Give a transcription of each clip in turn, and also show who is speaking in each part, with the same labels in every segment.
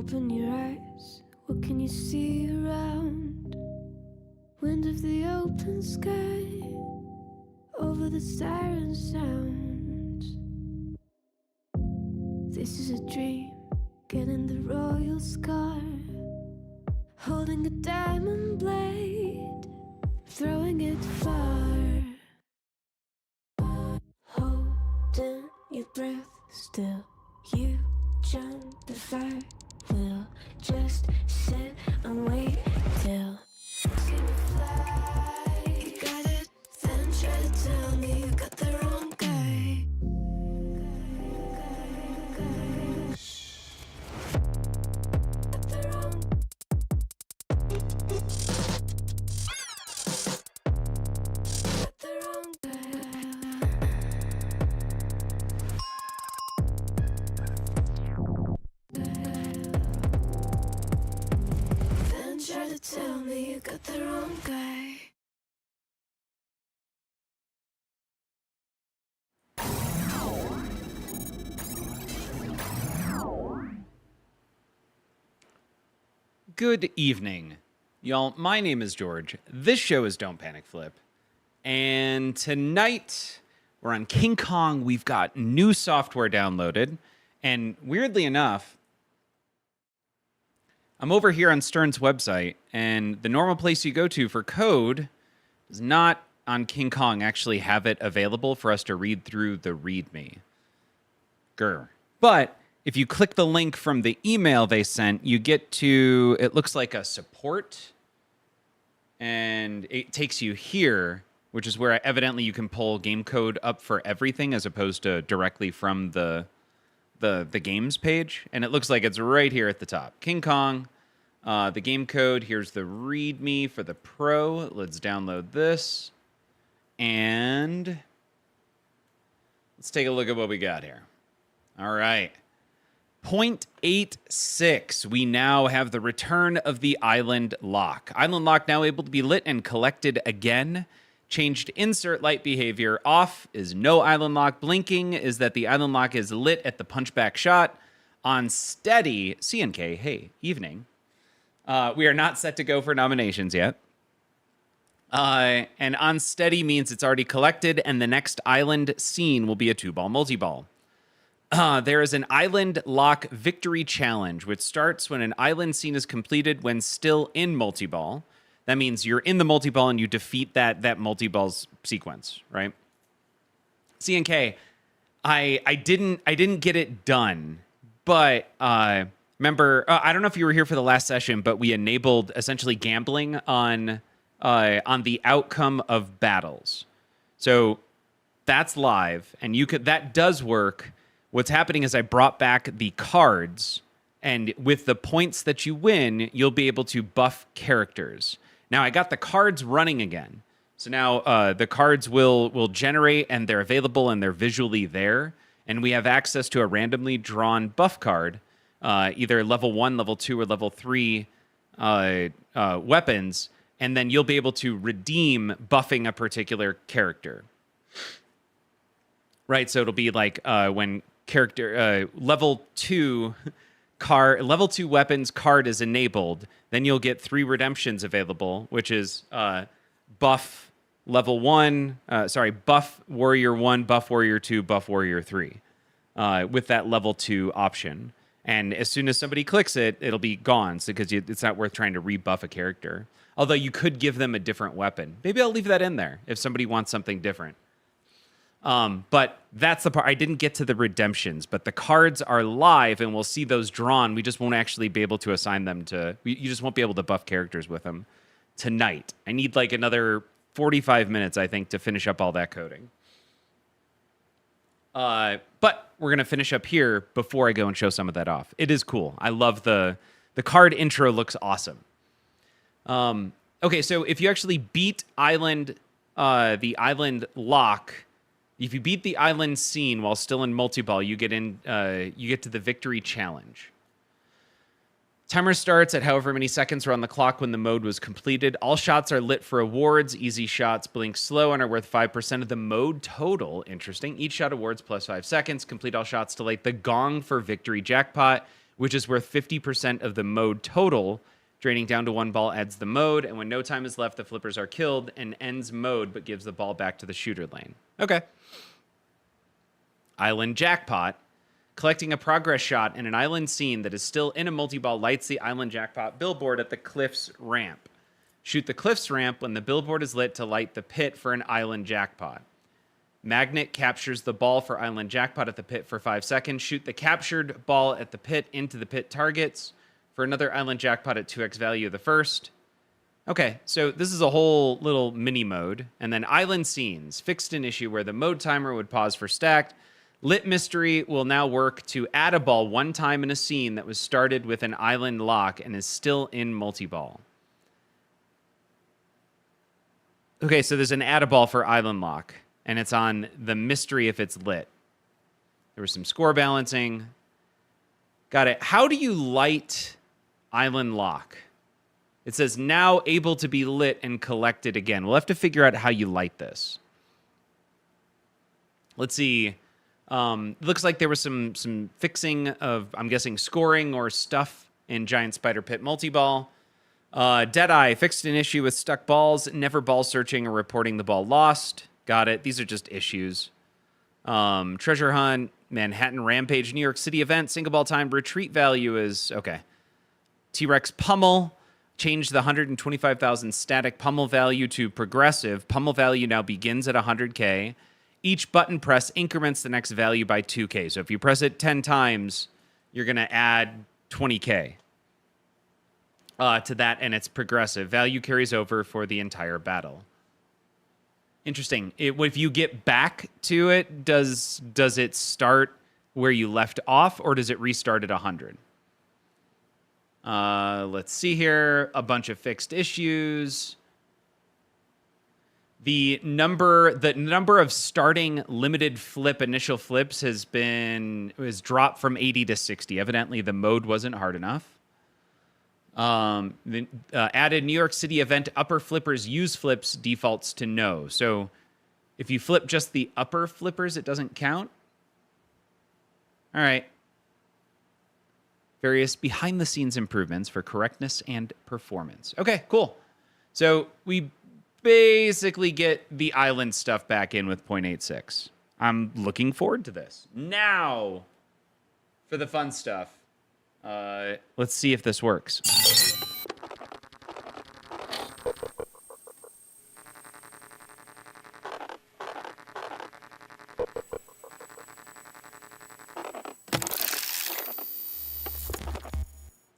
Speaker 1: Open your eyes, what can you see around? Wind of the open sky, over the siren sounds. This is a dream, getting the royal scar, holding a diamond blade, throwing it far. Holding your breath still, you jump the fire. We'll just sit and wait till it's gonna fly. You got it, then try to tell me you got the wrong guy. Got the wrong. Got the wrong guy. Then try to tell me you got the wrong guy.
Speaker 2: Good evening, y'all. My name is George. This show is Don't Panic Flip. And tonight, we're on King Kong. We've got new software downloaded. And weirdly enough, I'm over here on Stern's website, and the normal place you go to for code does not on King Kong actually have it available for us to read through the README. Grr. But if you click the link from the email they sent, you get to, it looks like a support, and it takes you here, which is where evidently you can pull game code up for everything as opposed to directly from the games page. And it looks like it's right here at the top. King Kong, the game code, here's the README for the Pro. Let's download this. And let's take a look at what we got here. All right. 0.86, we now have the return of the island lock. Island lock now able to be lit and collected again. Changed insert light behavior. Off is no island lock. Blinking is that the island lock is lit at the punchback shot. On steady, CNK, hey, evening. We are not set to go for nominations yet. And on steady means it's already collected, and the next island scene will be a 2-ball multi-ball. There is an island lock victory challenge, which starts when an island scene is completed when still in multi-ball. That means you're in the multi-ball and you defeat that multi-ball's sequence, right? CNK, I didn't get it done, but remember, I don't know if you were here for the last session, but we enabled essentially gambling on the outcome of battles. So that's live, and that does work. What's happening is I brought back the cards, and with the points that you win, you'll be able to buff characters. Now, I got the cards running again. So now the cards will generate, and they're available, and they're visually there. And we have access to a randomly drawn buff card, either level 1, level 2, or level 3 weapons. And then you'll be able to redeem buffing a particular character. Right, so it'll be like when character level 2 weapons card is enabled, then you'll get 3 redemptions available, which is buff level 1, buff warrior 1, buff warrior 2, buff warrior 3, with that level 2 option. And as soon as somebody clicks it, it'll be gone, so because it's not worth trying to rebuff a character. Although you could give them a different weapon. Maybe I'll leave that in there if somebody wants something different. But that's the part. I didn't get to the redemptions, but the cards are live and we'll see those drawn. We just won't actually be able to assign them to, you just won't be able to buff characters with them tonight. I need like another 45 minutes, I think, to finish up all that coding. But we're going to finish up here before I go and show some of that off. It is cool. I love the card intro looks awesome. Okay, so if you actually beat the island lock, if you beat the island scene while still in multi-ball, you get to the victory challenge. Timer starts at however many seconds were on the clock when the mode was completed. All shots are lit for awards. Easy shots blink slow and are worth 5% of the mode total. Interesting. Each shot awards plus 5 seconds. Complete all shots to light the gong for victory jackpot. which is worth 50% of the mode total. Draining down to 1 ball adds the mode, and when no time is left, the flippers are killed and ends mode, but gives the ball back to the shooter lane. Okay. Island Jackpot. Collecting a progress shot in an island scene that is still in a multi-ball lights the Island Jackpot billboard at the Cliffs ramp. Shoot the Cliffs ramp when the billboard is lit to light the pit for an Island Jackpot. Magnet captures the ball for Island Jackpot at the pit for 5 seconds. Shoot the captured ball at the pit into the pit targets for another Island Jackpot at 2x value of the first. Okay, so this is a whole little mini mode. And then Island Scenes. Fixed an issue where the mode timer would pause for stacked. Lit Mystery will now work to add a ball one time in a scene that was started with an island lock and is still in multi-ball. Okay, so there's an add a ball for island lock, and it's on the mystery if it's lit. There was some score balancing. Got it. How do you light island lock? It says now able to be lit and collected again. We'll have to figure out how you light this. Let's see. Looks like there was some fixing of, I'm guessing, scoring or stuff in Giant Spider Pit Multi-Ball. Deadeye fixed an issue with stuck balls, never ball searching or reporting the ball lost. Got it. These are just issues. Treasure Hunt, Manhattan Rampage, New York City event, single ball time, retreat value is, okay. T-Rex Pummel, changed the 125,000 static pummel value to progressive. Pummel value now begins at 100K. Each button press increments the next value by 2K. So if you press it 10 times, you're going to add 20K to that, and it's progressive. Value carries over for the entire battle. Interesting. If you get back to it, does it start where you left off, or does it restart at 100? Let's see here. A bunch of fixed issues. The number of starting limited flip initial flips has dropped from 80 to 60. Evidently, the mode wasn't hard enough. Added New York City event upper flippers use flips defaults to no. So if you flip just the upper flippers, it doesn't count. All right. Various behind the scenes improvements for correctness and performance. Okay, cool. So we basically get the island stuff back in with 0.86. I'm looking forward to this. Now, for the fun stuff. Let's see if this works.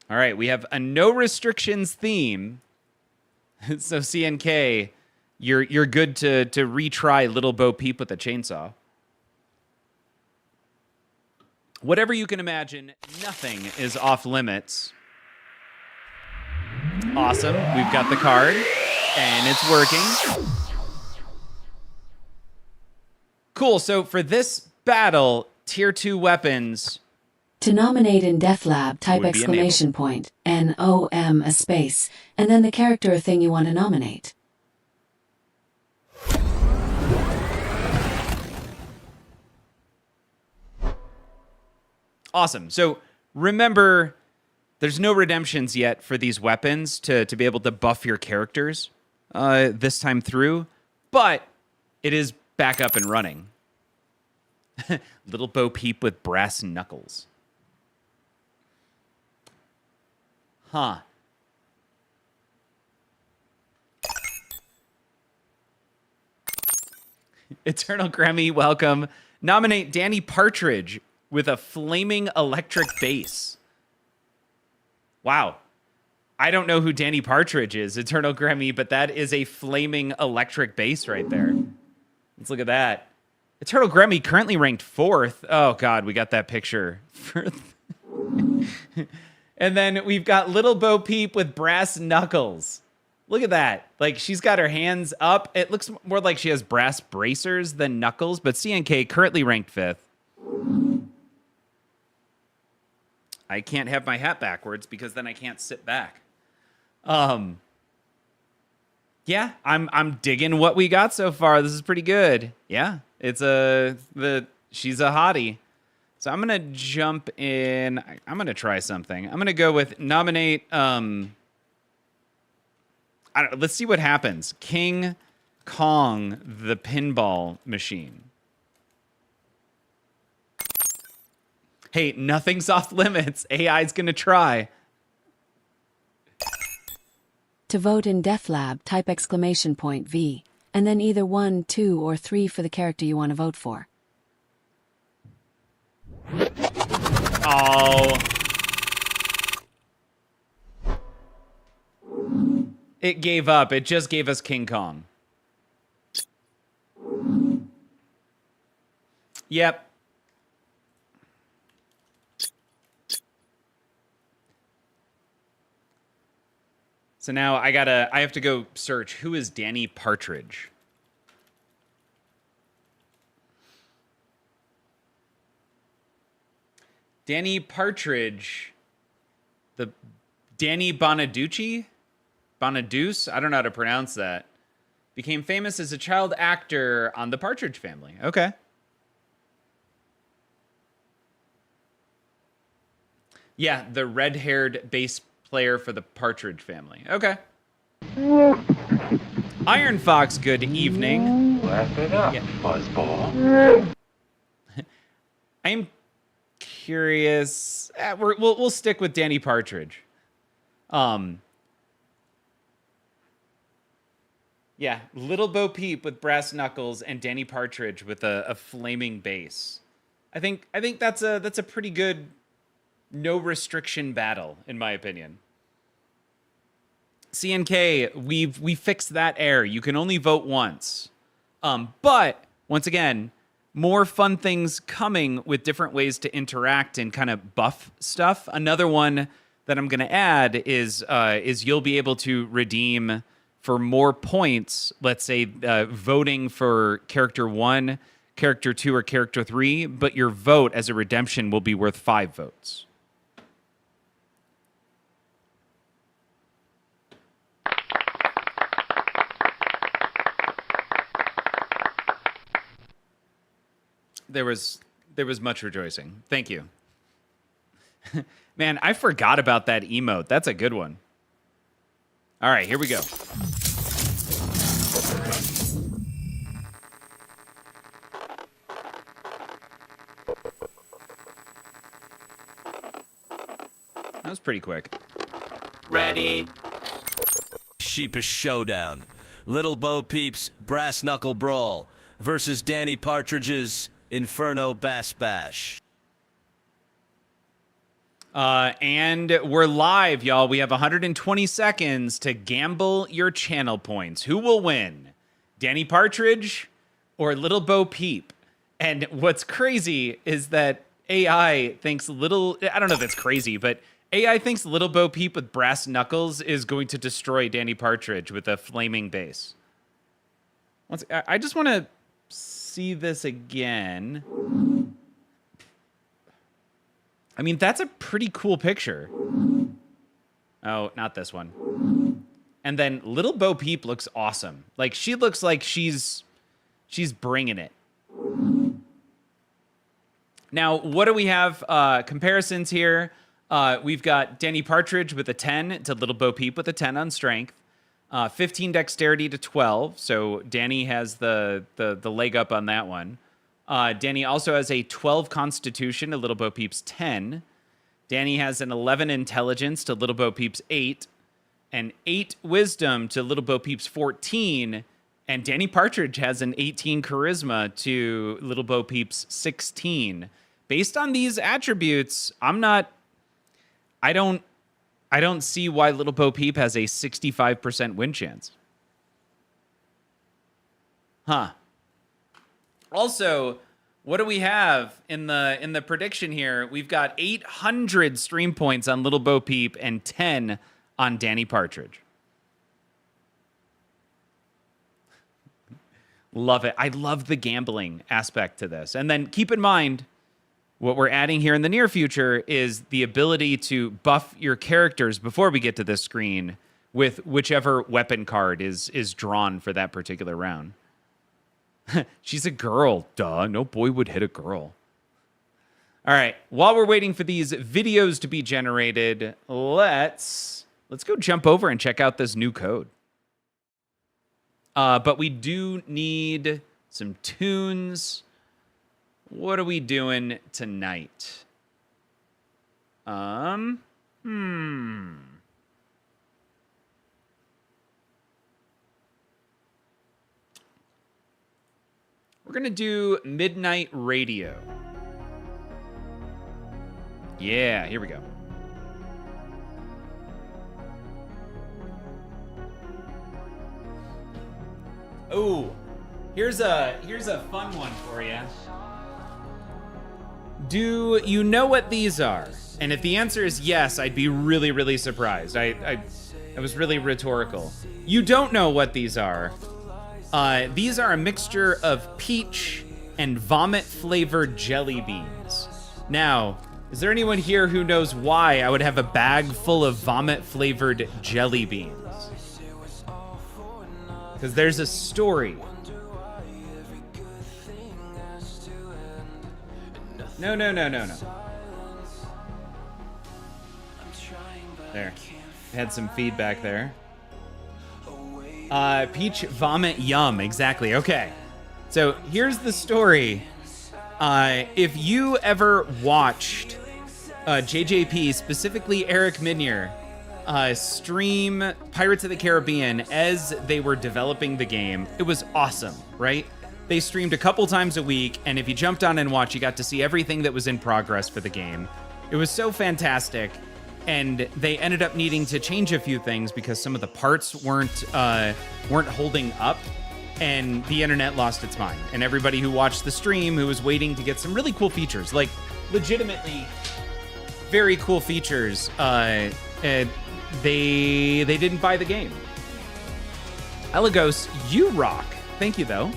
Speaker 2: All right, we have a no restrictions theme. So CNK, you're good to retry Little Bo Peep with a chainsaw. Whatever you can imagine, nothing is off limits. Awesome. We've got the card, and it's working. Cool. So for this battle, Tier 2 weapons...
Speaker 3: To nominate in DeathLab, type
Speaker 2: Would be
Speaker 3: exclamation point, N-O-M, a space, and then the character or thing you want to nominate.
Speaker 2: Awesome. So remember, there's no redemptions yet for these weapons to be able to buff your characters this time through, but it is back up and running. Little Bo Peep with brass knuckles. Huh. Eternal Grammy, welcome. Nominate Danny Partridge with a flaming electric bass. Wow. I don't know who Danny Partridge is, Eternal Grammy, but that is a flaming electric bass right there. Let's look at that. Eternal Grammy currently ranked 4th. Oh, God, we got that picture. And then we've got Little Bo Peep with brass knuckles. Look at that. Like, she's got her hands up. It looks more like she has brass bracers than knuckles, but CNK currently ranked 5th. I can't have my hat backwards because then I can't sit back. Yeah, I'm digging what we got so far. This is pretty good. Yeah, she's a hottie. So I'm going to jump in. I'm going to try something. I'm going to go with nominate. Let's see what happens. King Kong, the pinball machine. Hey, nothing's off limits. AI's going to try.
Speaker 3: To vote in DeathLab, type !V, and then either 1, 2, or 3 for the character you want to vote for.
Speaker 2: Oh. It gave up. It just gave us King Kong. Yep. So now I have to go search who is Danny Partridge. Danny Partridge, the Danny Bonaduce? Bonaduce? I don't know how to pronounce that. Became famous as a child actor on The Partridge Family. Okay. Yeah, the red-haired bass player for The Partridge Family. Okay. Iron Fox, good evening.
Speaker 4: Laugh it up, fuzzball.
Speaker 2: I'm curious. We'll stick with Danny Partridge. Yeah, Little Bo Peep with brass knuckles and Danny Partridge with a flaming bass. I think that's a pretty good no restriction battle, in my opinion. CNK, we fixed that error. You can only vote once. But once again, more fun things coming with different ways to interact and kind of buff stuff. Another one that I'm going to add is you'll be able to redeem for more points. Let's say voting for character 1, character 2, or character 3, but your vote as a redemption will be worth 5 votes. There was much rejoicing. Thank you. Man, I forgot about that emote. That's a good one. All right, here we go. That was pretty quick.
Speaker 5: Ready? Sheepish Showdown. Little Bo Peep's Brass Knuckle Brawl versus Danny Partridge's Inferno Bass Bash.
Speaker 2: And we're live, y'all. We have 120 seconds to gamble your channel points. Who will win? Danny Partridge or Little Bo Peep? And what's crazy is that AI thinks I don't know if it's crazy, but AI thinks Little Bo Peep with brass knuckles is going to destroy Danny Partridge with a flaming bass. I just want to see this again. I mean, that's a pretty cool picture. Oh, not this one. And then Little Bo Peep looks awesome. Like, she looks like she's bringing it. Now, what do we have? Comparisons here. We've got Danny Partridge with a 10 to Little Bo Peep with a 10 on strength. 15 dexterity to 12. So Danny has the leg up on that one. Danny also has a 12 constitution to Little Bo Peep's 10. Danny has an 11 intelligence to Little Bo Peep's 8. And 8 wisdom to Little Bo Peep's 14. And Danny Partridge has an 18 charisma to Little Bo Peep's 16. Based on these attributes, I don't see why Little Bo Peep has a 65% win chance. Huh. Also, what do we have in the prediction here? We've got 800 stream points on Little Bo Peep and 10 on Danny Partridge. Love it. I love the gambling aspect to this. And then keep in mind, what we're adding here in the near future is the ability to buff your characters before we get to this screen with whichever weapon card is drawn for that particular round. She's a girl. Duh. No boy would hit a girl. All right. While we're waiting for these videos to be generated, let's go jump over and check out this new code. But we do need some tunes. What are we doing tonight? We're gonna do Midnight Radio. Yeah, here we go. Oh, here's a fun one for you. Do you know what these are? And if the answer is yes, I'd be really, really surprised. I was really rhetorical. You don't know what these are. These are a mixture of peach and vomit-flavored jelly beans. Now, is there anyone here who knows why I would have a bag full of vomit-flavored jelly beans? Because there's a story. No. There. Had some feedback there. Peach vomit yum, exactly. Okay. So here's the story. If you ever watched JJP, specifically Eric Minier, stream Pirates of the Caribbean as they were developing the game, it was awesome, right? They streamed a couple times a week, and if you jumped on and watched, you got to see everything that was in progress for the game. It was so fantastic, and they ended up needing to change a few things because some of the parts weren't holding up, and the internet lost its mind. And everybody who watched the stream, who was waiting to get some really cool features, like legitimately very cool features, they didn't buy the game. Elagos, you rock. Thank you, though.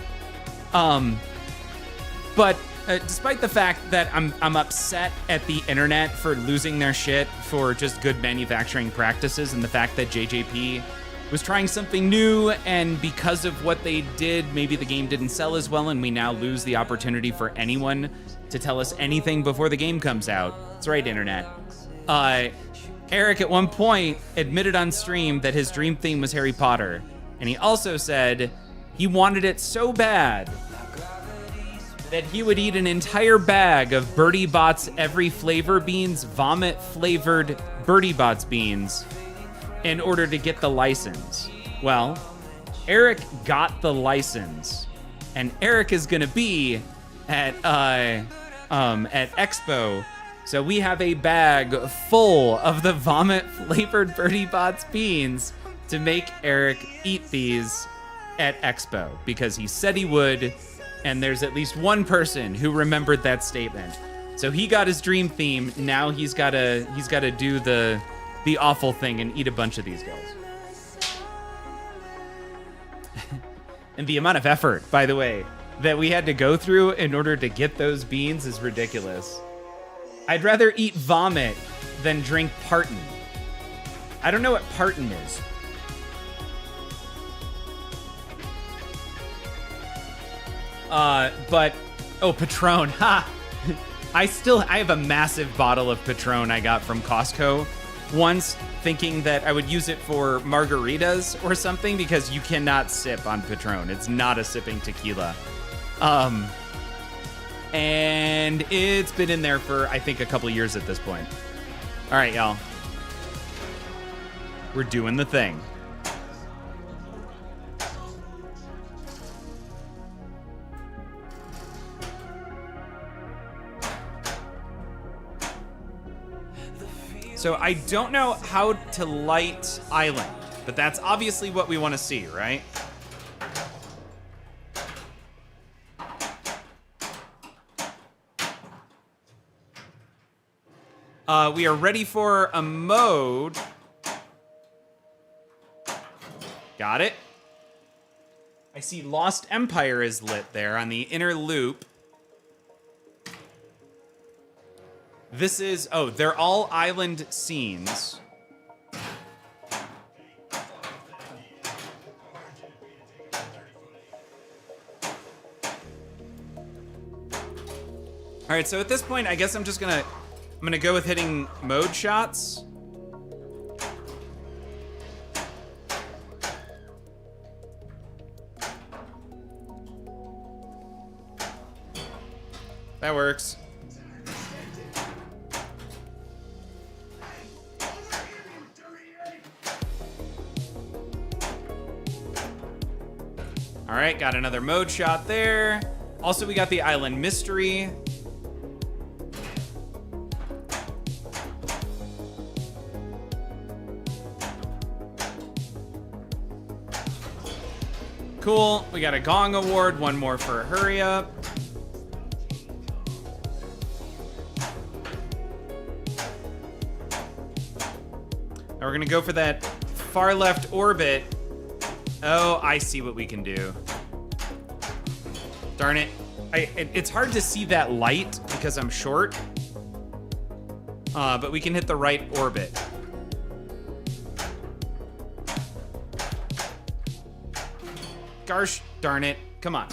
Speaker 2: But despite the fact that I'm upset at the internet for losing their shit for just good manufacturing practices, and the fact that JJP was trying something new, and because of what they did, maybe the game didn't sell as well, and we now lose the opportunity for anyone to tell us anything before the game comes out. That's right, internet. Eric at one point admitted on stream that his dream theme was Harry Potter, and he also said he wanted it so bad that he would eat an entire bag of Birdie Bot's Every Flavor Beans, vomit-flavored Birdie Bot's beans, in order to get the license. Well, Eric got the license, and Eric is gonna be at Expo, so we have a bag full of the vomit-flavored Birdie Bot's beans to make Eric eat these at Expo, because he said he would, and there's at least one person who remembered that statement. So he got his dream theme. Now he's gotta do the awful thing and eat a bunch of these guys. And the amount of effort, by the way, that we had to go through in order to get those beans is ridiculous. I'd rather eat vomit than drink Parton. I don't know what Parton is. Patron. Ha! I have a massive bottle of Patron I got from Costco once, thinking that I would use it for margaritas or something, because you cannot sip on Patron. It's not a sipping tequila. And it's been in there for, I think, a couple of years at this point. All right, y'all. We're doing the thing. So I don't know how to light Island, but that's obviously what we want to see, right? We are ready for a mode. Got it. I see Lost Empire is lit there on the inner loop. This is, they're all island scenes. All right, so at this point, I guess I'm gonna go with hitting mode shots. That works. All right, got another mode shot there. Also, we got the island mystery. Cool, we got a Gong Award, one more for a hurry up. Now we're gonna go for that far left orbit. Oh, I see what we can do. Darn it. It's hard to see that light because I'm short. But we can hit the right orbit. Gosh darn it. Come on.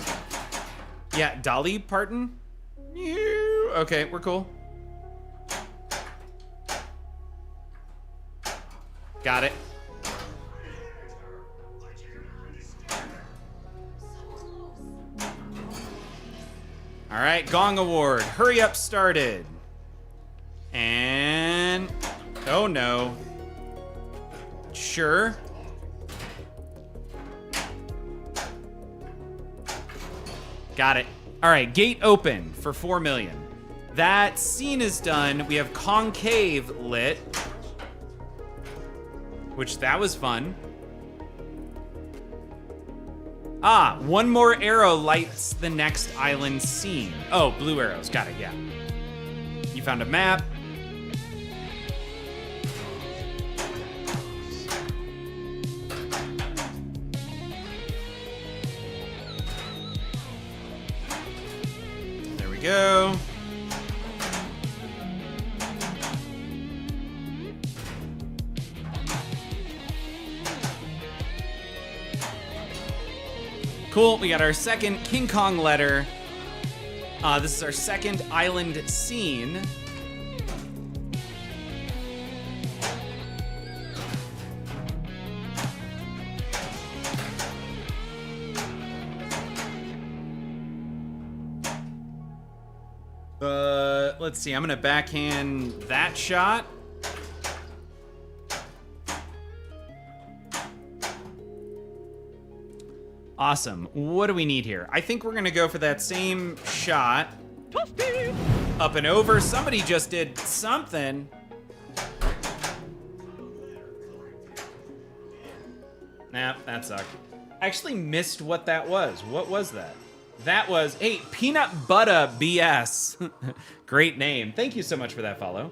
Speaker 2: Yeah, Dolly Parton? Okay, we're cool. Got it. All right, Gong Award. Hurry up started. And... oh no. Sure. Got it. All right, gate open for 4 million. That scene is done. We have Kong Cave lit, which that was fun. Ah, one more arrow lights the next island scene. Oh, blue arrows, got it, yeah. You found a map. There we go. Cool, we got our second King Kong letter. This is our second island scene. Let's see, I'm gonna backhand that shot. Awesome. What do we need here? I think we're gonna go for that same shot. Up and over. Somebody just did something. Nah, that sucked. I actually missed what that was. What was that? That was, hey, Peanut Butter BS. Great name. Thank you so much for that follow.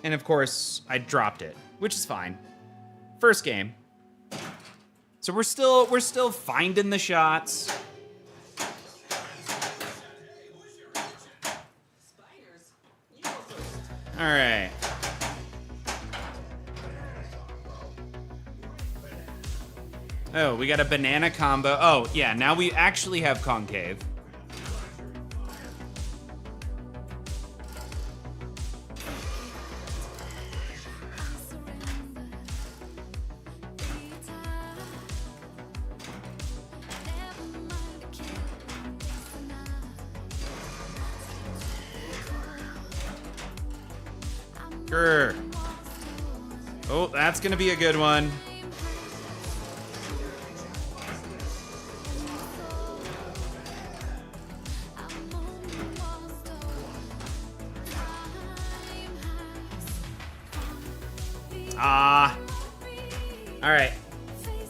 Speaker 2: And of course, I dropped it, which is fine. First game. So we're still finding the shots. All right. Oh, we got a banana combo. Oh, yeah, now we actually have Kong Cave. Grr. Oh, that's gonna be a good one. All right.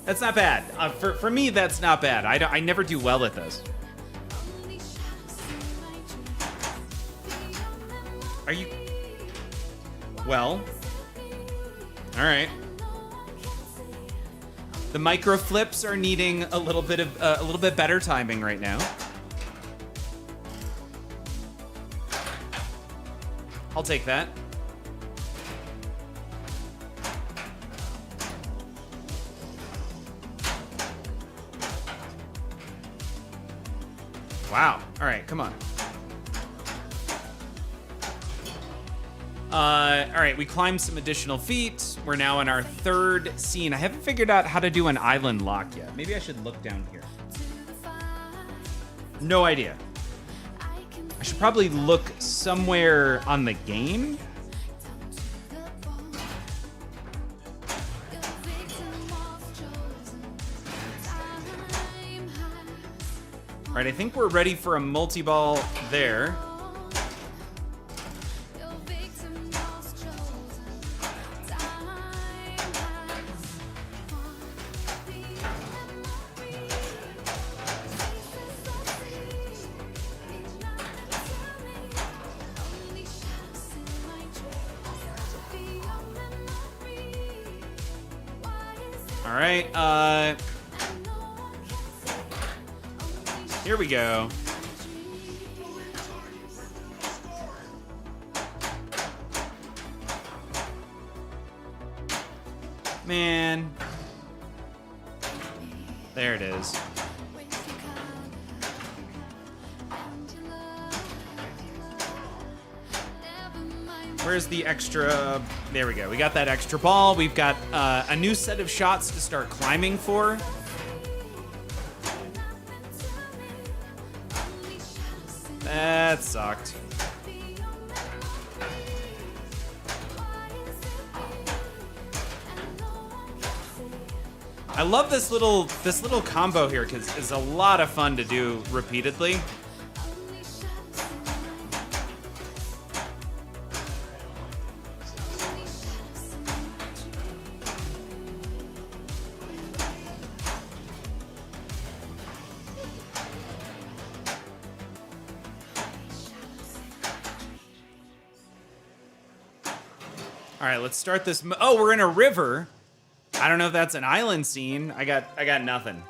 Speaker 2: That's not bad. For me, that's not bad. I never do well at those. Are you... well... all right. The micro flips are needing a little bit better timing right now. I'll take that. Wow. All right, come on. All right, we climbed some additional feet. We're now in our third scene. I haven't figured out how to do an island lock yet. Maybe I should look down here. No idea. I should probably look somewhere on the game. All right, I think we're ready for a multi-ball there. All right, here we go. Man. There it is. Where's the extra? There we go. We got that extra ball. We've got a new set of shots to start climbing for. That sucked. I love this little combo here because it's a lot of fun to do repeatedly. All right, let's start this. Oh, we're in a river. I don't know if that's an island scene. I got nothing.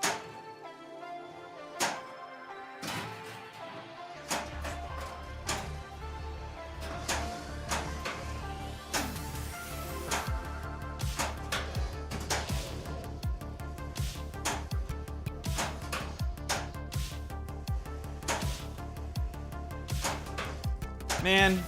Speaker 2: Man.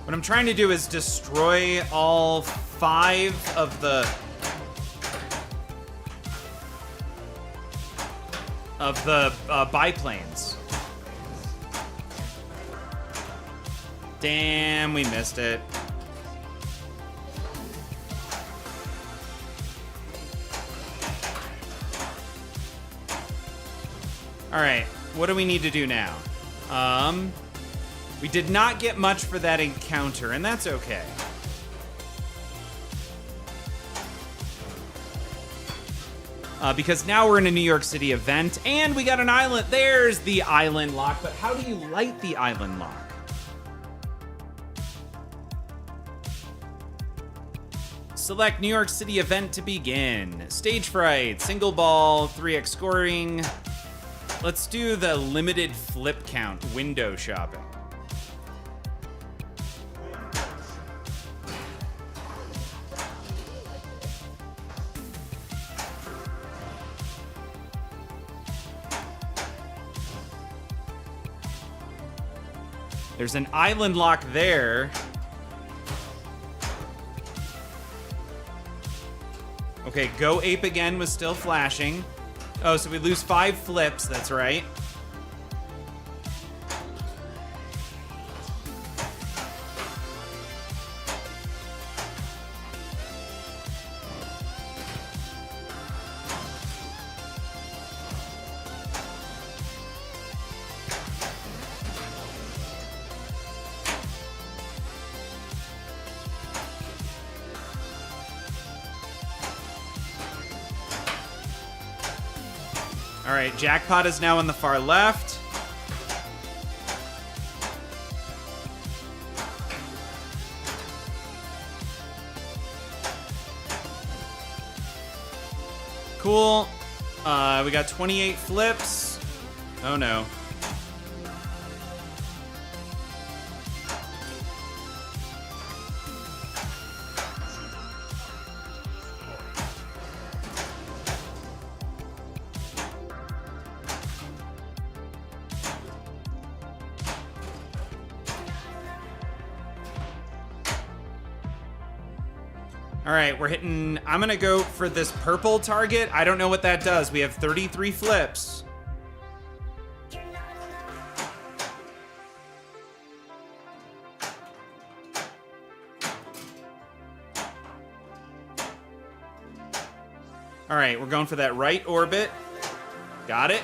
Speaker 2: What I'm trying to do is destroy all 5 of the biplanes. Damn, we missed it. All right, what do we need to do now? We did not get much for that encounter, and that's okay. Because now we're in a New York City event, and we got an island. There's the island lock, but how do you light the island lock? Select New York City event to begin. Stage fright, single ball, 3x scoring. Let's do the limited flip count window shopping. There's an island lock there. Okay, go ape again was still flashing. Oh, so we lose 5 flips, that's right. All right, jackpot is now on the far left. Cool. We got 28 flips. Oh no. All right, we're hitting, I'm gonna go for this purple target. I don't know what that does. We have 33 flips. All right, we're going for that right orbit. Got it.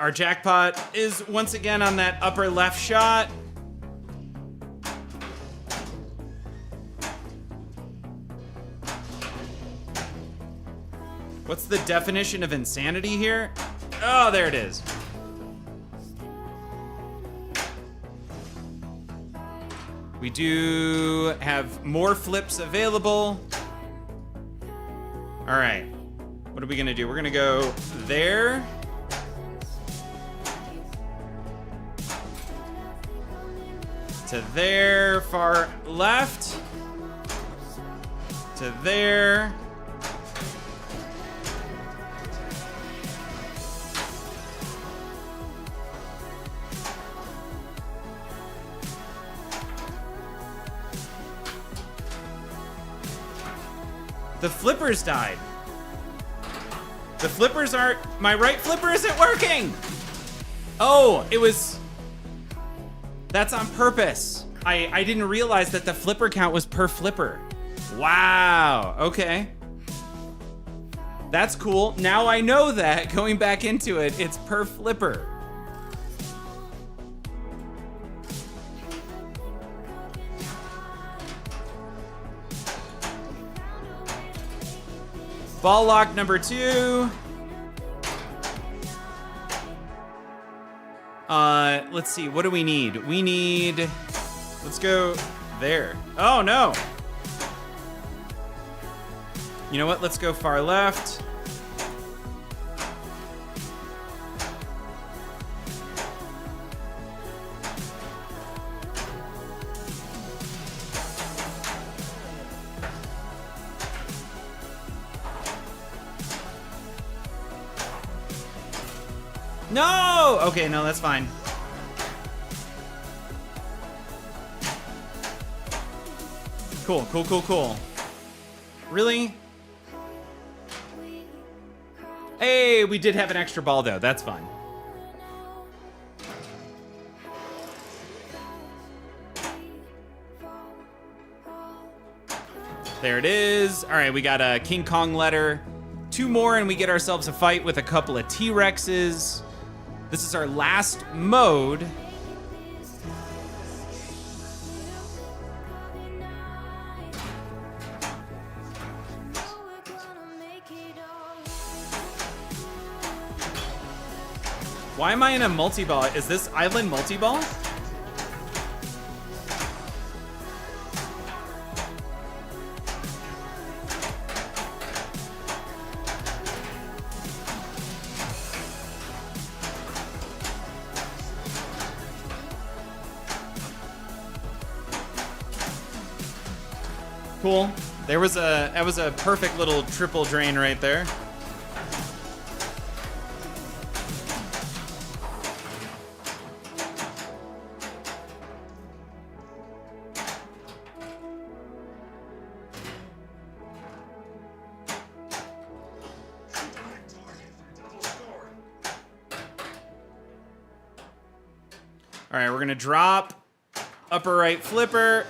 Speaker 2: Our jackpot is once again on that upper left shot. What's the definition of insanity here? Oh, there it is. We do have more flips available. All right, what are we gonna do? We're gonna go there. To there, far left. To there. The flippers died. The flippers aren't, my right flipper isn't working. Oh, it was, that's on purpose. I didn't realize that the flipper count was per flipper. Wow, okay. That's cool. Now I know that, going back into it, it's per flipper. Ball lock number 2. Let's see, what do we need? We need, let's go there. Oh no. You know what, let's go far left. No! Okay, no, that's fine. Cool, cool, cool, cool. Really? Hey, we did have an extra ball though, that's fine. There it is. All right, we got a King Kong letter. 2 more and we get ourselves a fight with a couple of T-Rexes. This is our last mode. Why am I in a multi-ball? Is this island multi-ball? Cool. That was a perfect little triple drain right there. All right, we're gonna drop upper right flipper.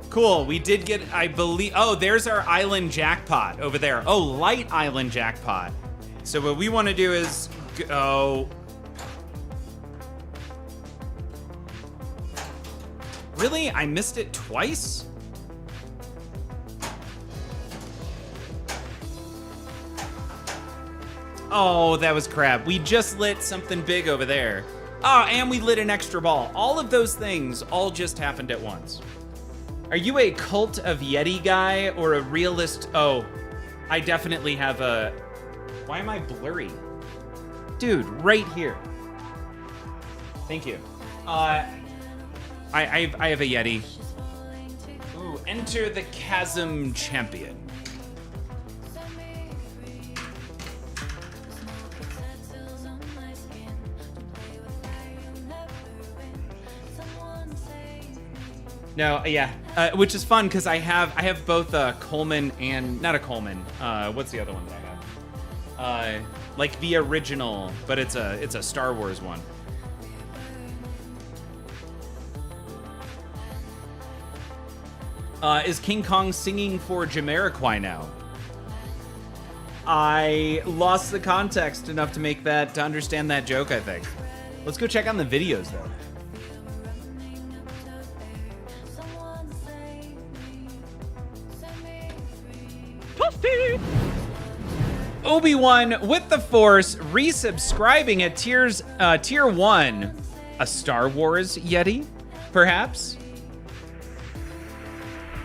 Speaker 2: Cool, we did get, I believe, oh, there's our island jackpot over there. Oh, light island jackpot. So what we want to do is go. Really? I missed it twice? Oh, that was crap. We just lit something big over there. Oh, and we lit an extra ball. All of those things all just happened at once. Are you a Cult of Yeti guy or a realist? Oh, I definitely have a... Why am I blurry? Dude, right here. Thank you. I have a Yeti. Ooh, enter the Chasm Champion. No, yeah, which is fun because I have both a Coleman and not a Coleman. What's the other one that I have? Like the original, but it's a Star Wars one. Is King Kong singing for Jamiroquai now? I lost the context enough to understand that joke, I think. Let's go check on the videos though. Obi-Wan with the Force resubscribing at tier 1. A Star Wars Yeti, perhaps?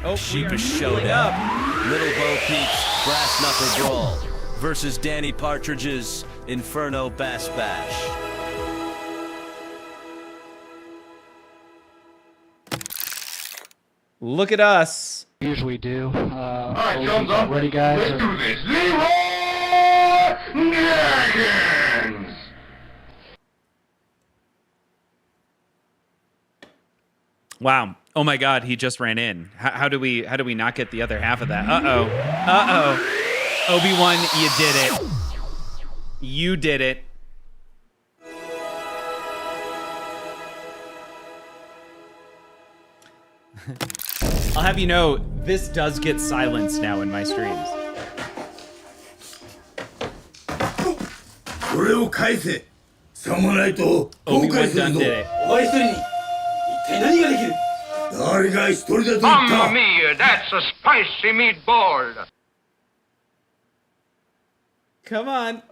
Speaker 2: Oh,
Speaker 5: Sheepish Showdown. Little Bo Peep's Brass Knuckle Brawl versus Danny Partridge's Inferno Bass Bash.
Speaker 2: Look at us.
Speaker 6: Usually do.
Speaker 4: Alright, thumbs up.
Speaker 6: Ready, guys?
Speaker 4: Let's do this. Leroy Dragons!
Speaker 2: Wow. Oh my God, he just ran in. How do we not get the other half of that? Uh-oh. Obi-Wan, you did it. You did it. I'll have you know, this does get silenced now in my streams. Obi-Wan done did it.
Speaker 7: Mamma mia, that's a spicy meatball!
Speaker 2: Come on.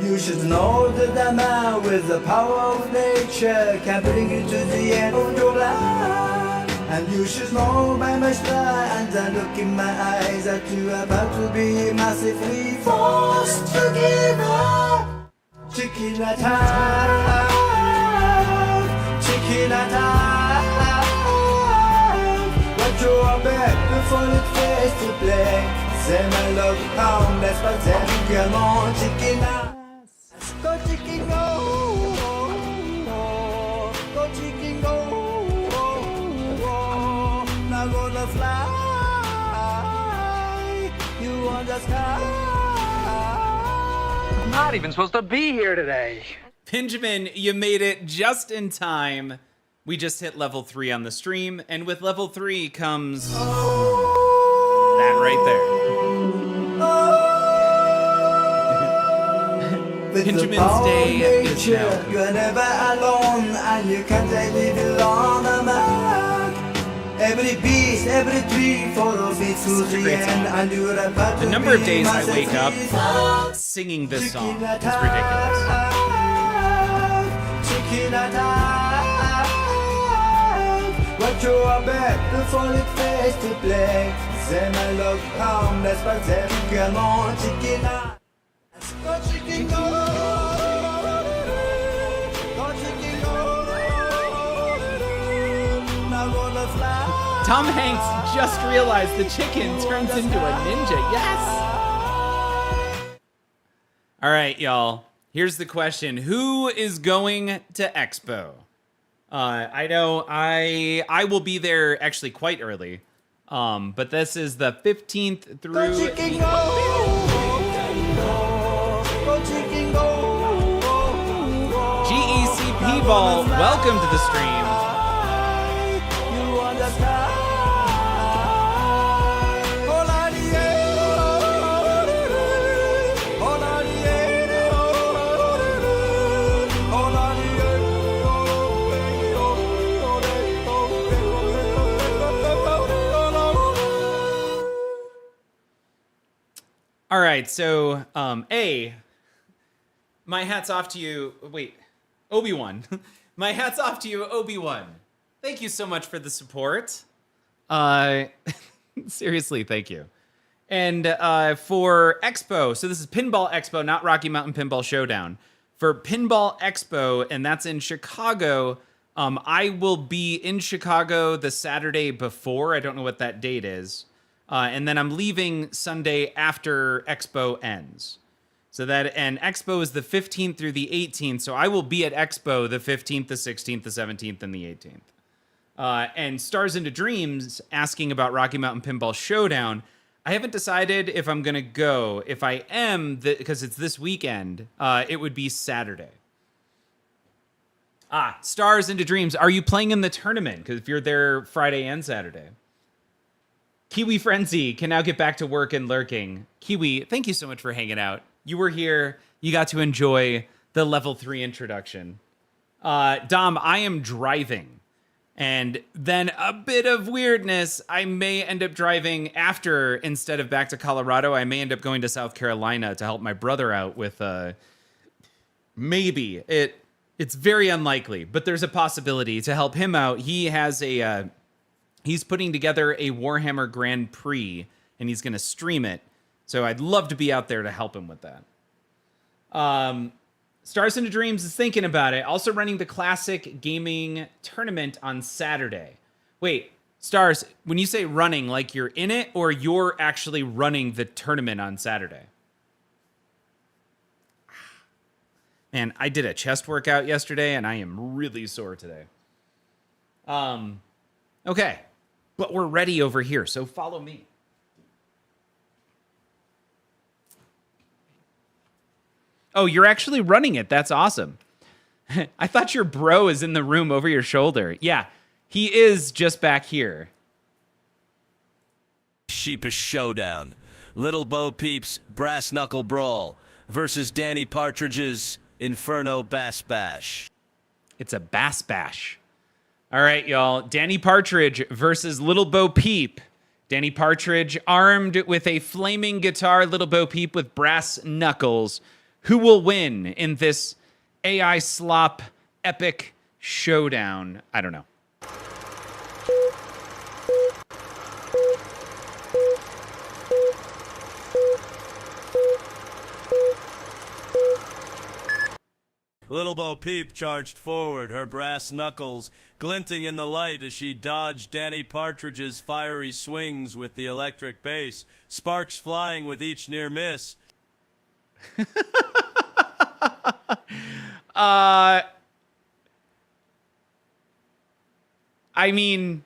Speaker 8: You should know that a man with the power of nature can bring you to the end of your life. And you should know by my smile and the look in my eyes that you are about to be massively forced to give up. Chicken attack, chicken attack. Watch your back before it fades to black. C'est my love pound, that's pas tellement chicken attack. Go chicken go, go chicken go, now gonna fly, you on the sky.
Speaker 7: I'm not even supposed to be here today.
Speaker 2: Benjamin, you made it just in time. We just hit level 3 on the stream, and with level 3 comes that right there. Benjamin's day is now.
Speaker 8: You're never alone, and you can't live alone a man. Every beast, every tree follows its to the end, and you're about to
Speaker 2: The number of
Speaker 8: be
Speaker 2: days I wake up
Speaker 8: massively
Speaker 2: singing this song is
Speaker 8: Chicken
Speaker 2: ridiculous.
Speaker 8: attack, chicken attack. Watch your back before it fades to black. C'est my love pound, that's pas tellement chicken attack. Go chicken go, go chicken go, now gonna fly.
Speaker 2: Tom Hanks just realized the chicken turns into a ninja. Yes! All right, y'all. Here's the question. Who is going to Expo? I know I will be there actually quite early. But this is the 15th through...
Speaker 8: Go chicken go, go chicken go.
Speaker 2: GECP Ball, welcome to the stream.
Speaker 8: You on the sky. All on the air, all on the air, all on the air.
Speaker 2: All right, so my hat's off to you. Wait, Obi-Wan. My hat's off to you, Obi-Wan. Thank you so much for the support. Seriously, thank you. And for Expo, so this is Pinball Expo, not Rocky Mountain Pinball Showdown. For Pinball Expo, and that's in Chicago, I will be in Chicago the Saturday before. I don't know what that date is. And then I'm leaving Sunday after Expo ends. So and Expo is the 15th through the 18th. So I will be at Expo the 15th, the 16th, the 17th, and the 18th. And Stars into Dreams asking about Rocky Mountain Pinball Showdown. I haven't decided if I'm going to go. If I am, because it's this weekend, it would be Saturday. Stars into Dreams. Are you playing in the tournament? Because if you're there Friday and Saturday. Kiwi Frenzy can now get back to work and lurking. Kiwi, thank you so much for hanging out. You were here. You got to enjoy the level 3 introduction. Dom, I am driving. And then a bit of weirdness. I may end up driving after, instead of back to Colorado, I may end up going to South Carolina to help my brother out with maybe. It's very unlikely, but there's a possibility to help him out. He has he's putting together a Warhammer Grand Prix, and he's going to stream it. So I'd love to be out there to help him with that. Stars into Dreams is thinking about it. Also running the Classic Gaming Tournament on Saturday. Wait, Stars, when you say running, like you're in it, or you're actually running the tournament on Saturday? Man, I did a chest workout yesterday, and I am really sore today. Okay, but we're ready over here, so follow me. Oh, you're actually running it. That's awesome. I thought your bro is in the room over your shoulder. Yeah, he is just back here.
Speaker 5: Sheepish Showdown. Little Bo Peep's Brass Knuckle Brawl versus Danny Partridge's Inferno Bass Bash.
Speaker 2: It's a Bass Bash. All right, y'all. Danny Partridge versus Little Bo Peep. Danny Partridge armed with a flaming guitar, Little Bo Peep with brass knuckles. Who will win in this AI slop epic showdown? I don't know.
Speaker 5: Little Bo Peep charged forward, her brass knuckles glinting in the light as she dodged Danny Partridge's fiery swings with the electric bass, sparks flying with each near miss.
Speaker 2: I mean,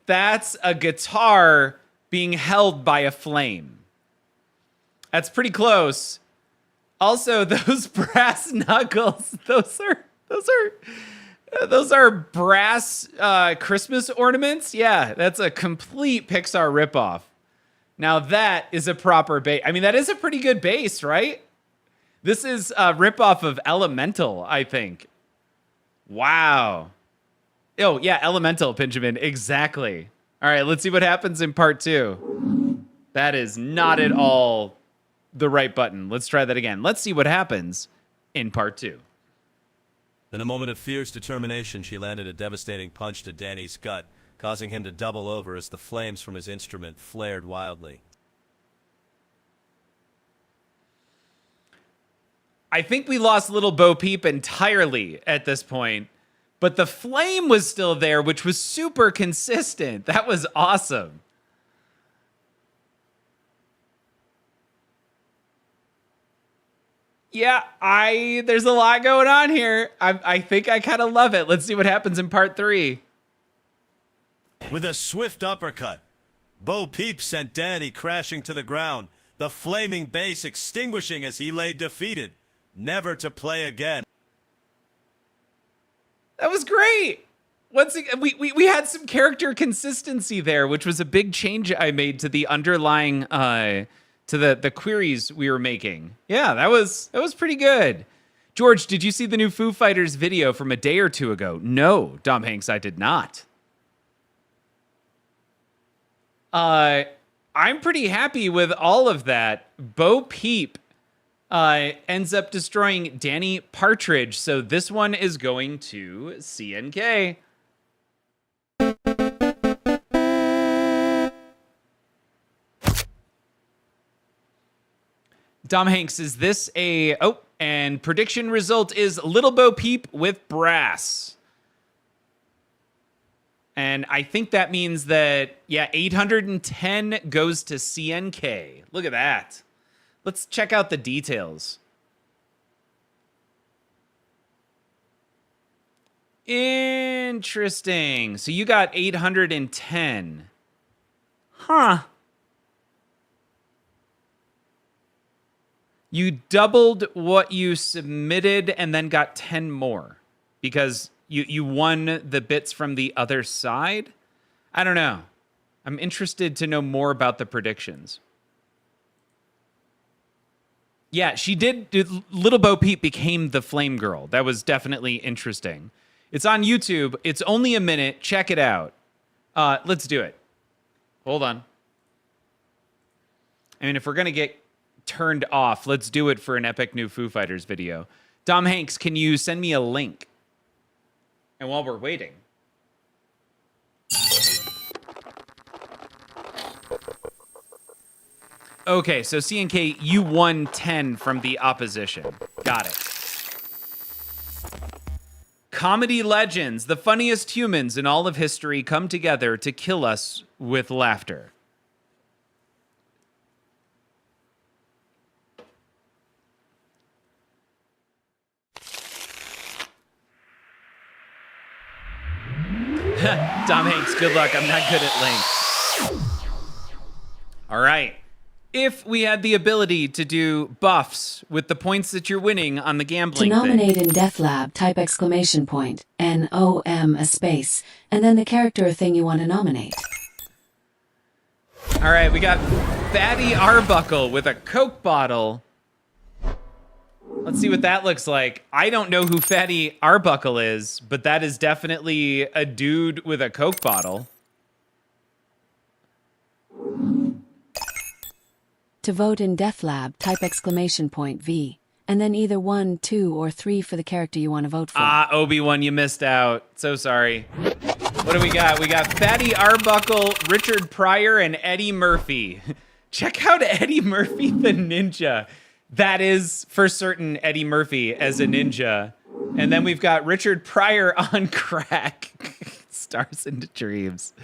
Speaker 2: that's a guitar being held by a flame. That's pretty close. Also, those brass knuckles, those are brass Christmas ornaments. Yeah, that's a complete Pixar ripoff. Now that is a proper bass. I mean, that is a pretty good bass, right? This is a ripoff of Elemental, I think. Wow. Oh, yeah, Elemental, Benjamin. Exactly. All right, let's see what happens in part 2. That is not at all the right button. Let's try that again. Let's see what happens in part 2.
Speaker 5: In a moment of fierce determination, she landed a devastating punch to Danny's gut, causing him to double over as the flames from his instrument flared wildly.
Speaker 2: I think we lost Little Bo Peep entirely at this point, but the flame was still there, which was super consistent. That was awesome. Yeah, there's a lot going on here. I think I kind of love it. Let's see what happens in part 3.
Speaker 5: With a swift uppercut, Bo Peep sent Danny crashing to the ground, the flaming bass extinguishing as he lay defeated, never to play again.
Speaker 2: That was great. Once again, we had some character consistency there, which was a big change I made to the underlying to the queries we were making. Yeah, that was pretty good. George, did you see the new Foo Fighters video from a day or two ago? No, Dom Hanks, I did not. I I'm pretty happy with all of that. Bo Peep ends up destroying Danny Partridge. So this one is going to CNK. Dom Hanks, is this a... Oh, and prediction result is Little Bo Peep with brass. And I think that means that, yeah, 810 goes to CNK. Look at that. Let's check out the details. Interesting. So you got 810. Huh. You doubled what you submitted and then got 10 more because you won the bits from the other side? I don't know. I'm interested to know more about the predictions. Yeah, she did. Little Bo Peep became the Flame Girl. That was definitely interesting. It's on YouTube. It's only a minute. Check it out. Let's do it. Hold on. I mean, if we're going to get turned off, let's do it for an epic new Foo Fighters video. Dom Hanks, can you send me a link? And while we're waiting. Okay, so CNK, you won 10 from the opposition. Got it. Comedy legends, the funniest humans in all of history come together to kill us with laughter. Dom Hanks, good luck. I'm not good at links. All right. If we had the ability to do buffs with the points that you're winning on the gambling
Speaker 3: To nominate
Speaker 2: thing.
Speaker 3: in DeathLab, type exclamation point, N-O-M, a space, and then the character or thing you want to nominate.
Speaker 2: All right, we got Fatty Arbuckle with a Coke bottle. Let's see what that looks like. I don't know who Fatty Arbuckle is, but that is definitely a dude with a Coke bottle.
Speaker 3: To vote in DeathLab, type exclamation point V, and then either 1, 2, or 3 for the character you want to vote for.
Speaker 2: Ah, Obi-Wan, you missed out. So sorry. What do we got? We got Fatty Arbuckle, Richard Pryor, and Eddie Murphy. Check out Eddie Murphy the ninja. That is for certain Eddie Murphy as a ninja. And then we've got Richard Pryor on crack. Stars into dreams.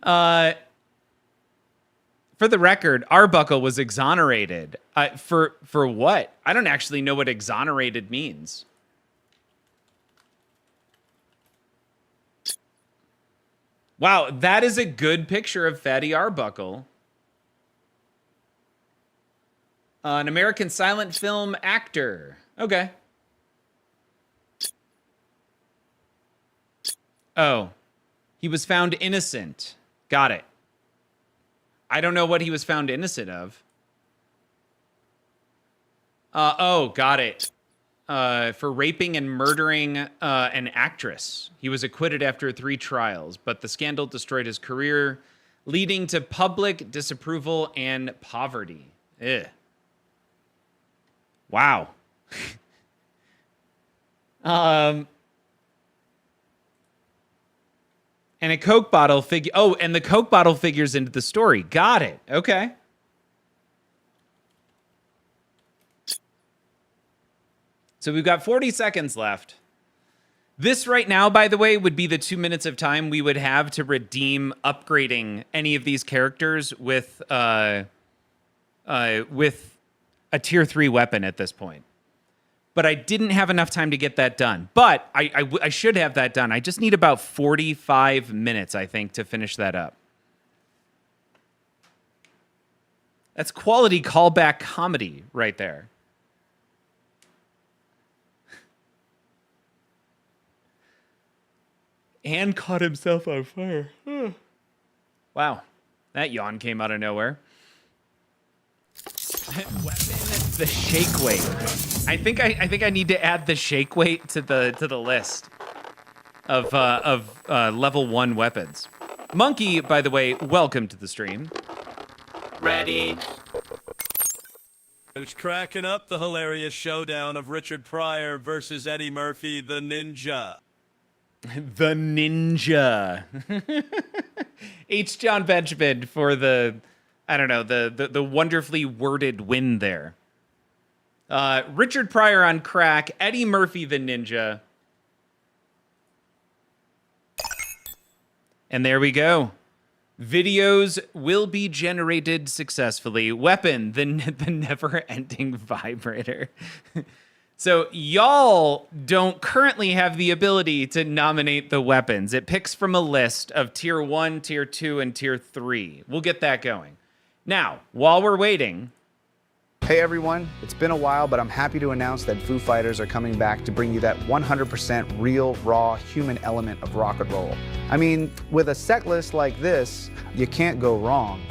Speaker 2: For the record, Arbuckle was exonerated. For what? I don't actually know what exonerated means. Wow, that is a good picture of Fatty Arbuckle. An American silent film actor. Okay. Oh, he was found innocent. Got it. I don't know what he was found innocent of. Oh, got it. For raping and murdering an actress. He was acquitted after 3 trials, but the scandal destroyed his career, leading to public disapproval and poverty. Ugh. Wow. And a Coke bottle figure. Oh, and the Coke bottle figures into the story. Got it. Okay. So we've got 40 seconds left. This right now, by the way, would be the 2 minutes of time we would have to redeem upgrading any of these characters with a tier 3 weapon at this point. But I didn't have enough time to get that done. But I should have that done. I just need about 45 minutes, I think, to finish that up. That's quality callback comedy right there. And caught himself on fire. Wow. That yawn came out of nowhere. Weapon, the shake weight. I think I need to add the shake weight to the list of level 1 weapons. Monkey, by the way, welcome to the stream. Ready.
Speaker 5: It's cracking up the hilarious showdown of Richard Pryor versus Eddie Murphy, the Ninja.
Speaker 2: The Ninja. H. John Benjamin for the, I don't know, the wonderfully worded win there. Richard Pryor on crack, Eddie Murphy the Ninja. And there we go. Videos will be generated successfully. Weapon, the never-ending vibrator. So y'all don't currently have the ability to nominate the weapons. It picks from a list of tier 1, tier 2, and tier 3. We'll get that going. Now, while we're waiting...
Speaker 6: Hey everyone, it's been a while, but I'm happy to announce that Foo Fighters are coming back to bring you that 100% real, raw, human element of rock and roll. I mean, with a set list like this, you can't go wrong.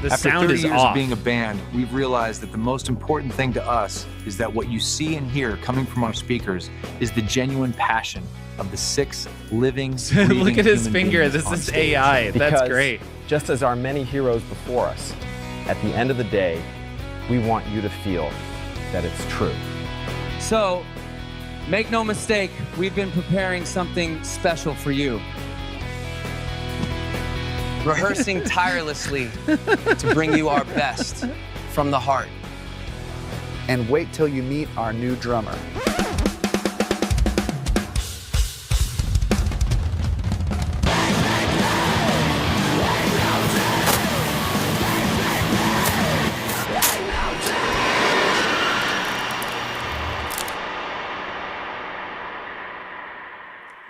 Speaker 2: The
Speaker 9: After
Speaker 2: sound
Speaker 9: 30
Speaker 2: is
Speaker 9: years
Speaker 2: off.
Speaker 9: of being a band, we've realized that the most important thing to us is that what you see and hear coming from our speakers is the genuine passion of the 6 living, breathing
Speaker 2: Look at his
Speaker 9: human
Speaker 2: finger.
Speaker 9: beings
Speaker 2: This
Speaker 9: on
Speaker 2: is
Speaker 9: stage.
Speaker 2: AI. That's
Speaker 10: Because
Speaker 2: great.
Speaker 10: just as our many heroes before us, at the end of the day, we want you to feel that it's true.
Speaker 11: So, make no mistake, we've been preparing something special for you. Rehearsing tirelessly to bring you our best from the heart.
Speaker 6: And wait till you meet our new drummer.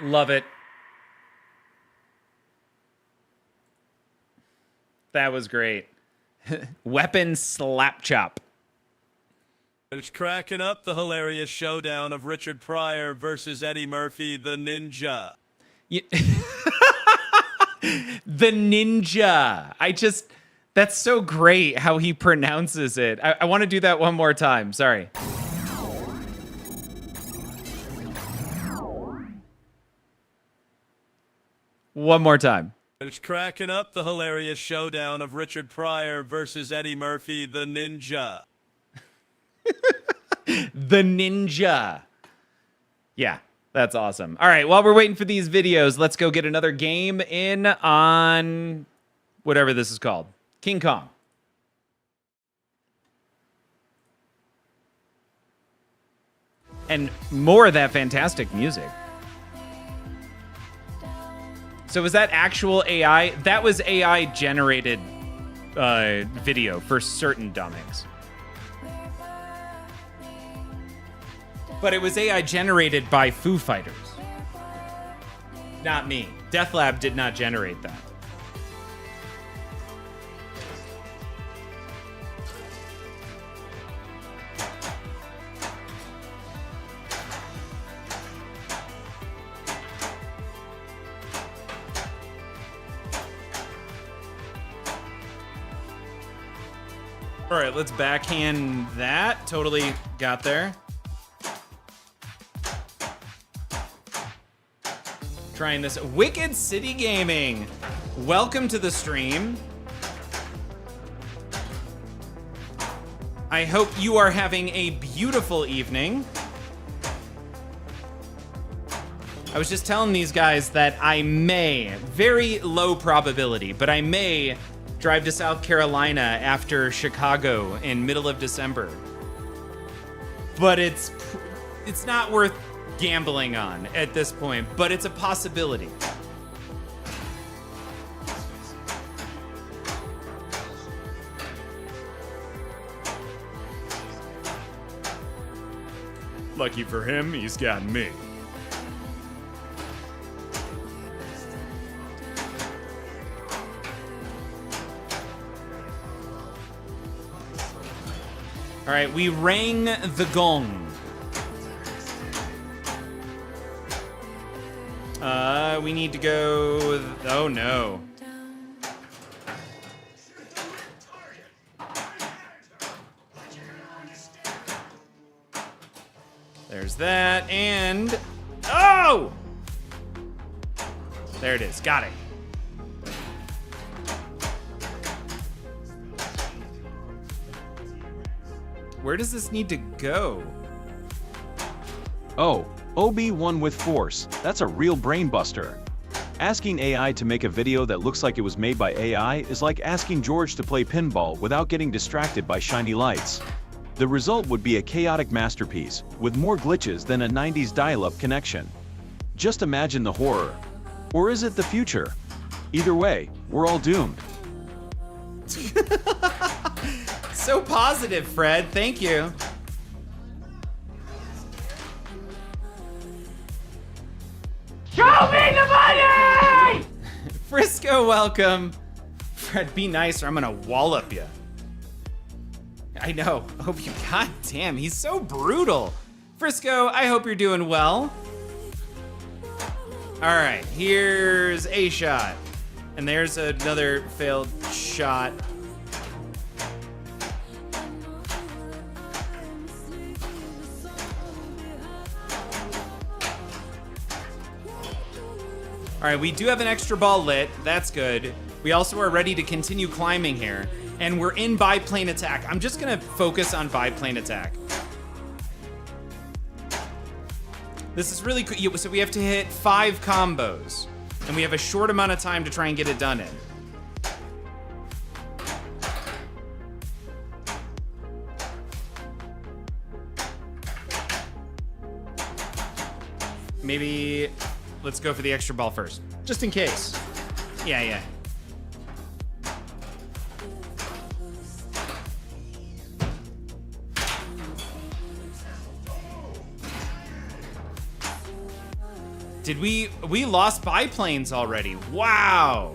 Speaker 2: Love it. That was great. Weapon slap chop.
Speaker 5: It's cracking up the hilarious showdown of Richard Pryor versus Eddie Murphy, the Ninja.
Speaker 2: The Ninja. That's so great how he pronounces it. I want to do that one more time. Sorry. One more time.
Speaker 5: It's cracking up the hilarious showdown of Richard Pryor versus Eddie Murphy, the Ninja.
Speaker 2: The Ninja. Yeah, that's awesome. All right, while we're waiting for these videos, let's go get another game in on whatever this is called. King Kong. And more of that fantastic music. So was that actual AI? That was AI generated video for certain dummies. But it was AI generated by Foo Fighters. Not me. DeathLab did not generate that. All right, let's backhand that. Totally got there. Trying this. Wicked City Gaming. Welcome to the stream. I hope you are having a beautiful evening. I was just telling these guys that I may, very low probability, but I may drive to South Carolina after Chicago in middle of December. But it's not worth gambling on at this point, but it's a possibility. Lucky for him, he's got me. All right, we rang the gong. We need to go. Oh no. There's that, and oh! There it is. Got it. Where does this need to go?
Speaker 12: Oh, OB1 with force. That's a real brain buster. Asking AI to make a video that looks like it was made by AI is like asking George to play pinball without getting distracted by shiny lights. The result would be a chaotic masterpiece, with more glitches than a 90s dial-up connection. Just imagine the horror. Or is it the future? Either way, we're all doomed.
Speaker 2: So positive, Fred. Thank you.
Speaker 4: Show me the money!
Speaker 2: Frisco, welcome. Fred, be nice or I'm gonna wallop you. I know. Hope you. God damn, he's so brutal. Frisco, I hope you're doing well. All right, here's a shot. And there's another failed shot. All right, we do have an extra ball lit. That's good. We also are ready to continue climbing here. And we're in biplane attack. I'm just gonna focus on biplane attack. This is really cool. So we have to hit 5 combos. And we have a short amount of time to try and get it done in. Maybe let's go for the extra ball first, just in case. Yeah. Did we lost biplanes already? Wow.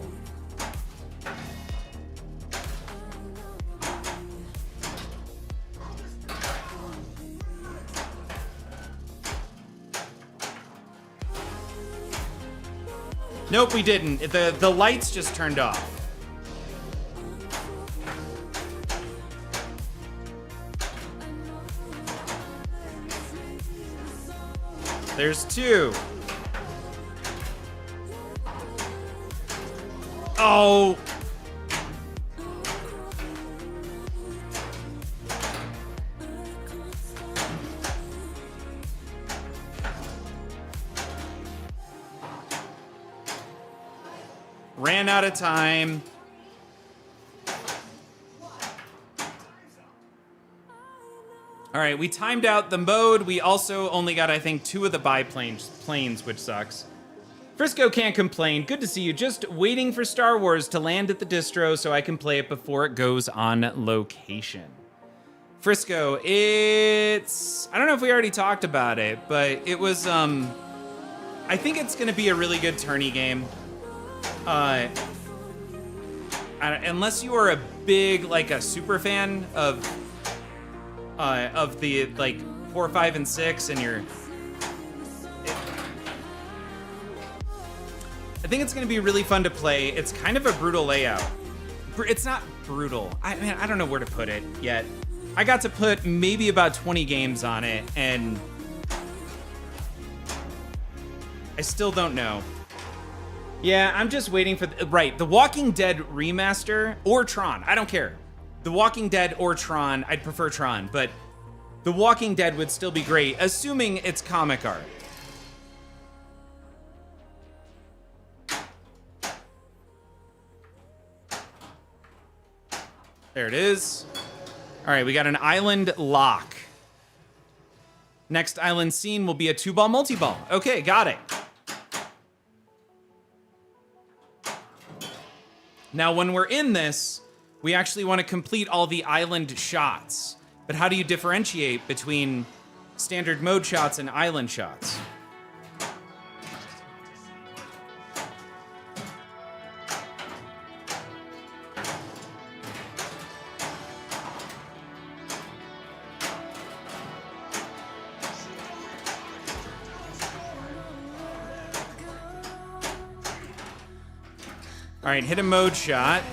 Speaker 2: Nope, we didn't. The lights just turned off. There's 2. Oh. Ran out of time. All right, we timed out the mode. We also only got, I think, 2 of the biplanes, which sucks. Frisco can't complain. Good to see you. Just waiting for Star Wars to land at the distro so I can play it before it goes on location. Frisco, it's... I don't know if we already talked about it, but it was... I think it's going to be a really good tourney game. Unless you are a big, like, a super fan of the, like, 4, 5, and 6, and you're... I think it's going to be really fun to play. It's kind of a brutal layout. It's not brutal. I mean, I don't know where to put it yet. I got to put maybe about 20 games on it, and I still don't know. Yeah, I'm just waiting for... Right, The Walking Dead remaster or Tron. I don't care. The Walking Dead or Tron. I'd prefer Tron, but The Walking Dead would still be great, assuming it's comic art. There it is. All right, we got an island lock. Next island scene will be a 2-ball multi-ball. Okay, got it. Now, when we're in this, we actually want to complete all the island shots. But how do you differentiate between standard mode shots and island shots? All right, hit a mode shot.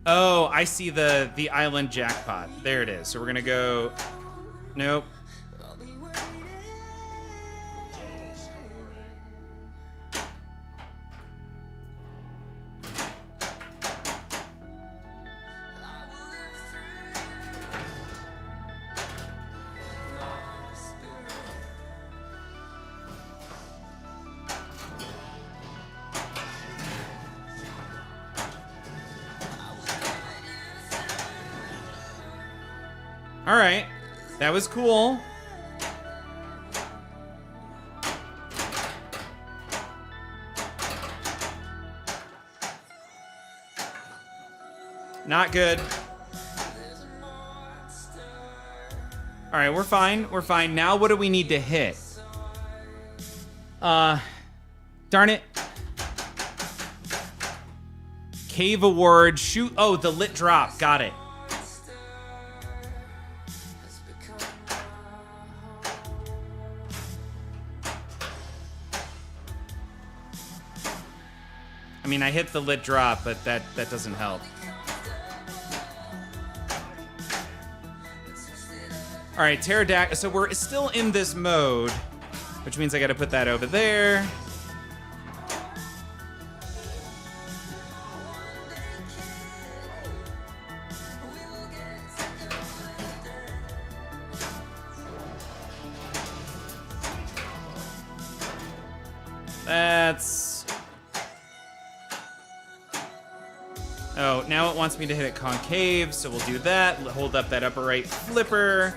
Speaker 2: Oh, I see the island jackpot. There it is. So we're gonna go, nope. All right. That was cool. Not good. All right, we're fine. We're fine. Now what do we need to hit? Darn it. Cave Award. Shoot. Oh, the lit drop. Got it. I mean, I hit the lit drop, but that doesn't help. All right, pterodactyl. So we're still in this mode, which means I got to put that over there. That's... Oh, now it wants me to hit it concave, so we'll do that. Hold up that upper right flipper.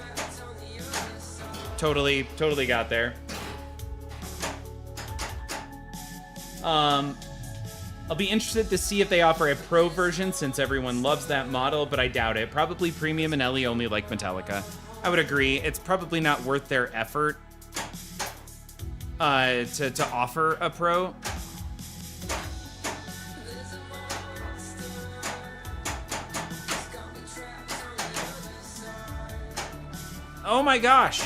Speaker 2: Totally got there. I'll be interested to see if they offer a pro version since everyone loves that model, but I doubt it. Probably premium and Ellie only like Metallica. I would agree. It's probably not worth their effort to offer a pro. Oh my gosh.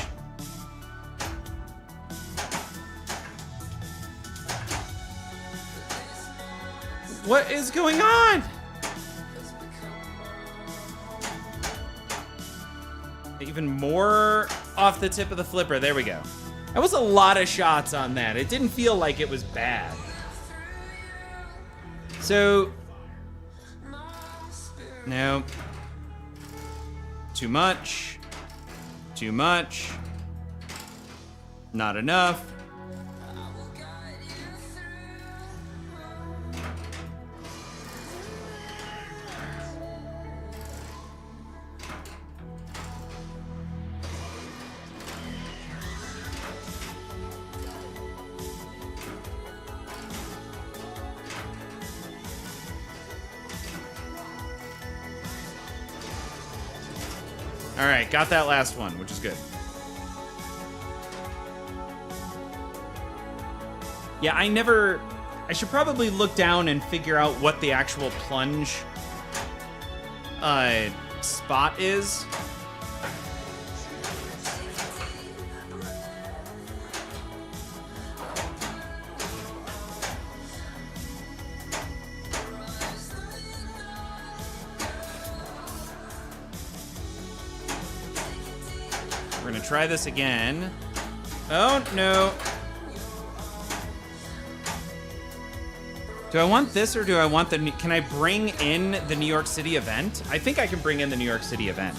Speaker 2: What is going on? Even more off the tip of the flipper. There we go. That was a lot of shots on that. It didn't feel like it was bad. So, no. Too much. Too much. Not enough. All right, got that last one, which is good. Yeah, I should probably look down and figure out what the actual plunge spot is. We're gonna try this again. Oh, no. Do I want this or do I want the... Can I bring in the New York City event? I think I can bring in the New York City event.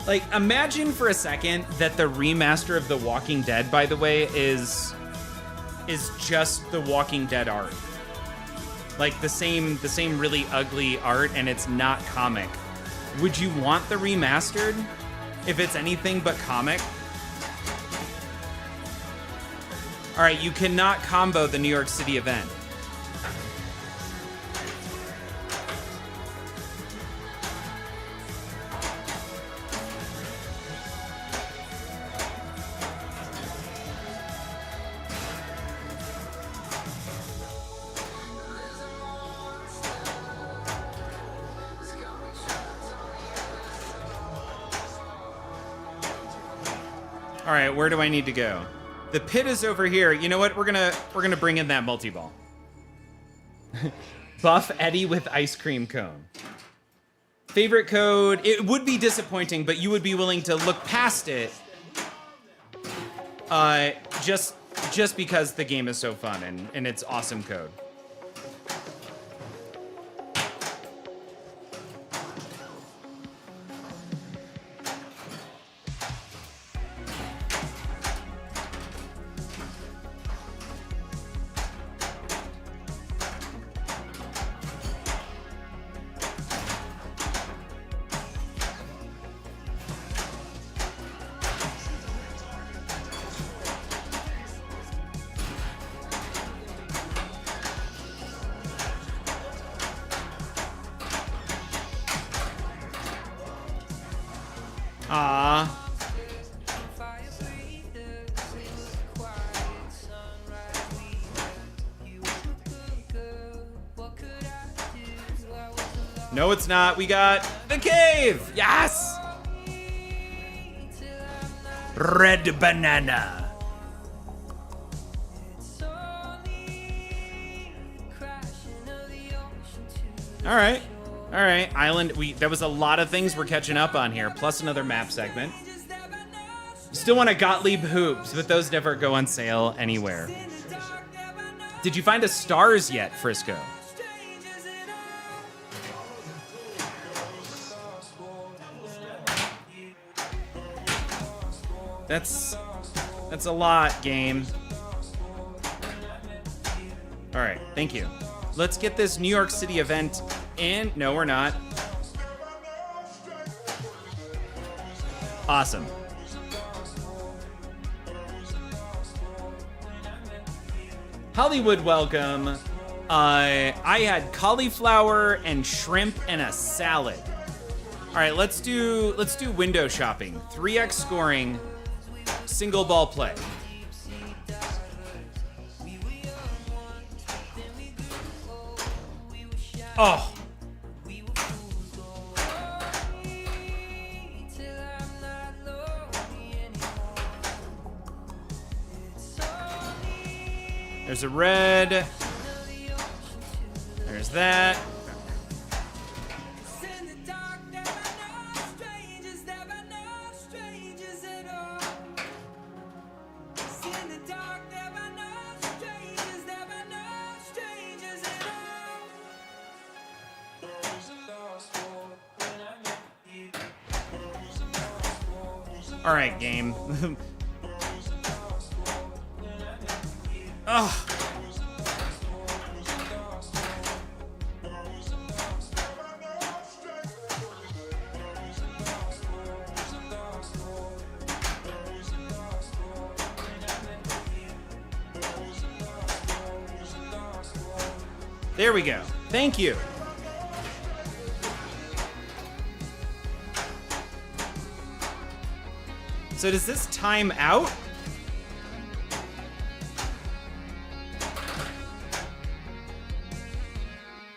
Speaker 2: Like, imagine for a second that the remaster of The Walking Dead, by the way, is just The Walking Dead art. Like, the same really ugly art, and it's not comic. Would you want the remastered if it's anything but comic? All right, you cannot combo the New York City event. All right, where do I need to go? The pit is over here. You know what? We're gonna bring in that multi-ball. Buff Eddie with ice cream cone. Favorite code. It would be disappointing, but you would be willing to look past it. Just because the game is so fun and it's awesome code. No, it's not. We got the cave. Yes. Red banana. All right. All right. Island. There was a lot of things we're catching up on here, plus another map segment. Still want a Gottlieb hoops, but those never go on sale anywhere. Did you find a stars yet, Frisco? That's a lot, game. All right, thank you. Let's get this New York City event in. No, we're not. Awesome. Hollywood welcome. I had cauliflower and shrimp and a salad. All right, let's do window shopping. 3x scoring, single ball play. Oh. There's a red. There's that. All right, game. Ugh. There we go. Thank you. So does this time out?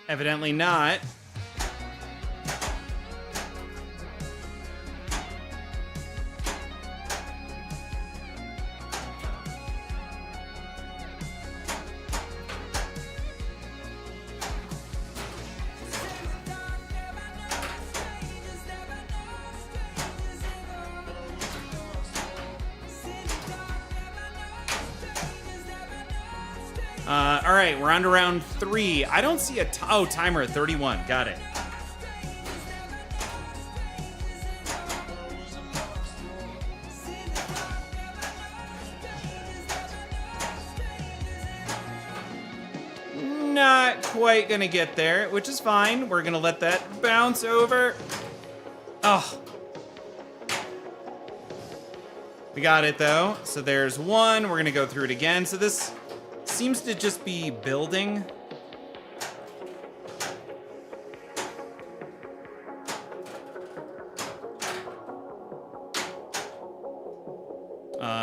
Speaker 2: Evidently not. All right, we're on to round 3. I don't see a timer at 31. Got it. Not quite gonna get there, which is fine. We're gonna let that bounce over. Oh. We got it though. So there's 1. We're gonna go through it again. So this seems to just be building.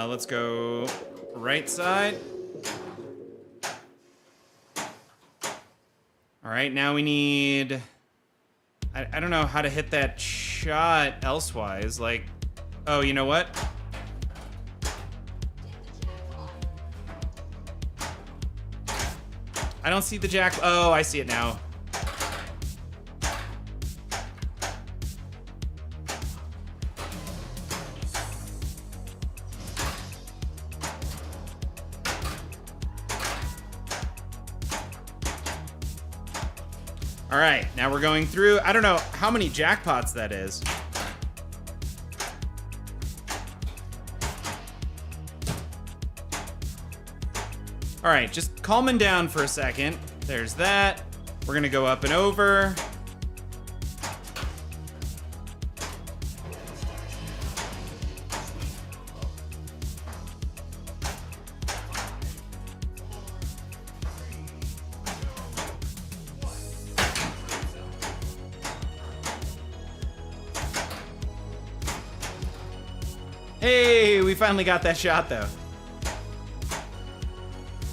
Speaker 2: Let's go right side. All right, now we need... I don't know how to hit that shot elsewise. Like, oh, you know what? I don't see the jack. Oh, I see it now. All right, now we're going through. I don't know how many jackpots that is. All right, just calming down for a second. There's that. We're gonna go up and over. Hey, we finally got that shot though.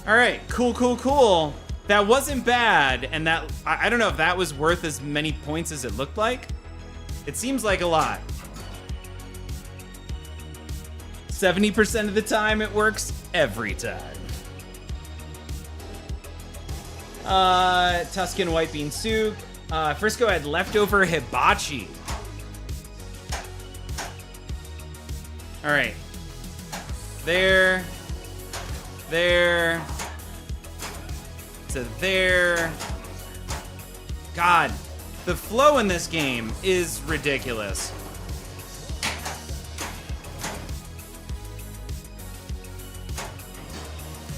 Speaker 2: All right, cool. That wasn't bad, and that I don't know if that was worth as many points as it looked like. It seems like a lot. 70% of the time, it works every time. Tuscan white bean soup. Frisco had leftover hibachi. All right. There. To there. God, the flow in this game is ridiculous.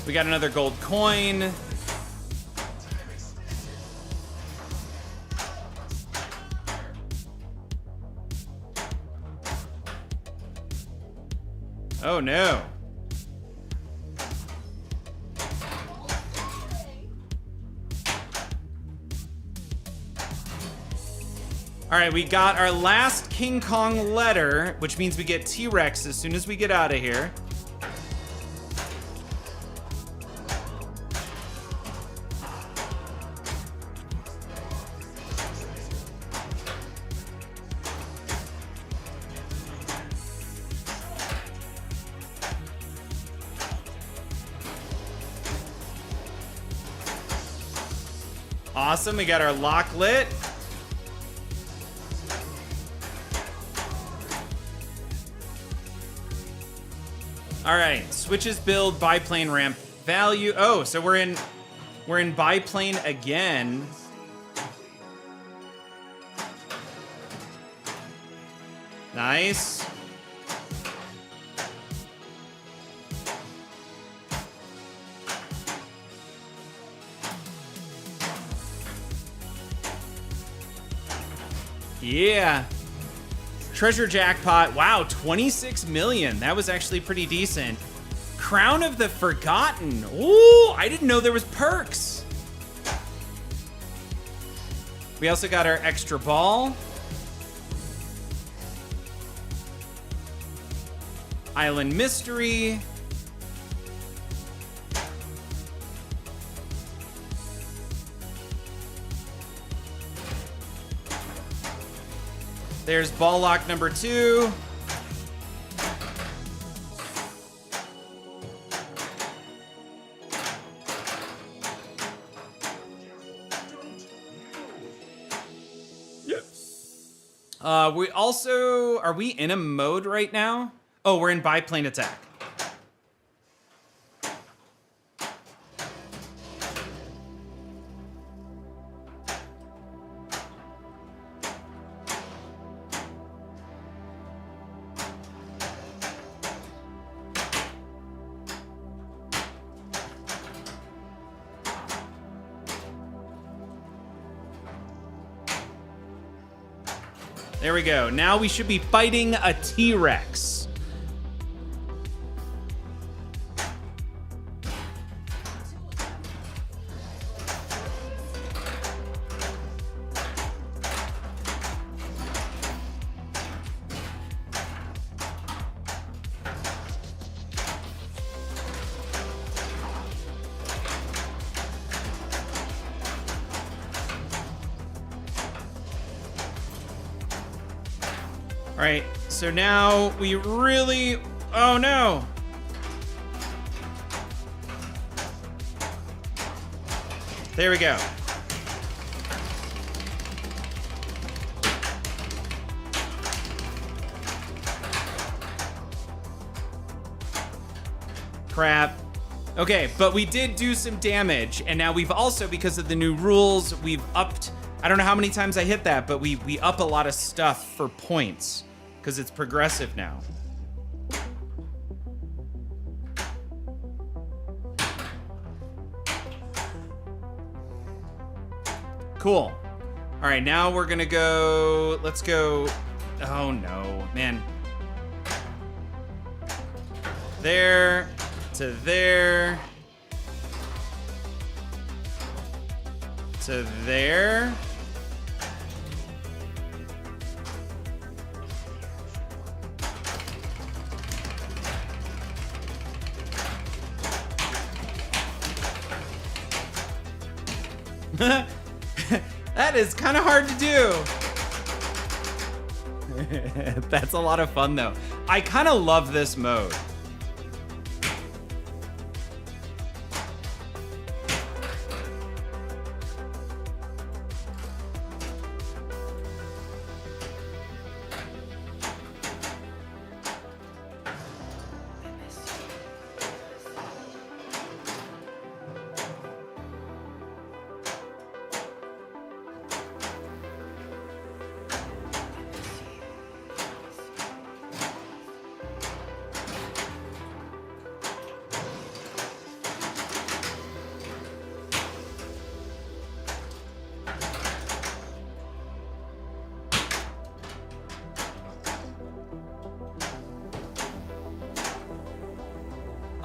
Speaker 2: We got another gold coin. Oh no. All right, we got our last King Kong letter, which means we get T-Rex as soon as we get out of here. Awesome, we got our lock lit. All right, switches build, biplane ramp value. Oh, so we're in biplane again. Nice. Yeah. Treasure jackpot. Wow, 26 million. That was actually pretty decent. Crown of the Forgotten. Ooh, I didn't know there was perks. We also got our extra ball. Island Mystery. There's ball lock number 2. Yep. We also, are we in a mode right now? Oh, we're in biplane attack. There we go. Now we should be fighting a T-Rex. All right, so now we really, oh no. There we go. Crap. Okay, but we did do some damage, and now we've also, because of the new rules, we've upped, I don't know how many times I hit that, but we up a lot of stuff for points, because it's progressive now. Cool. All right, now we're gonna go, let's go, oh no, man. There, to there, to there. That is kind of hard to do. That's a lot of fun, though. I kind of love this mode.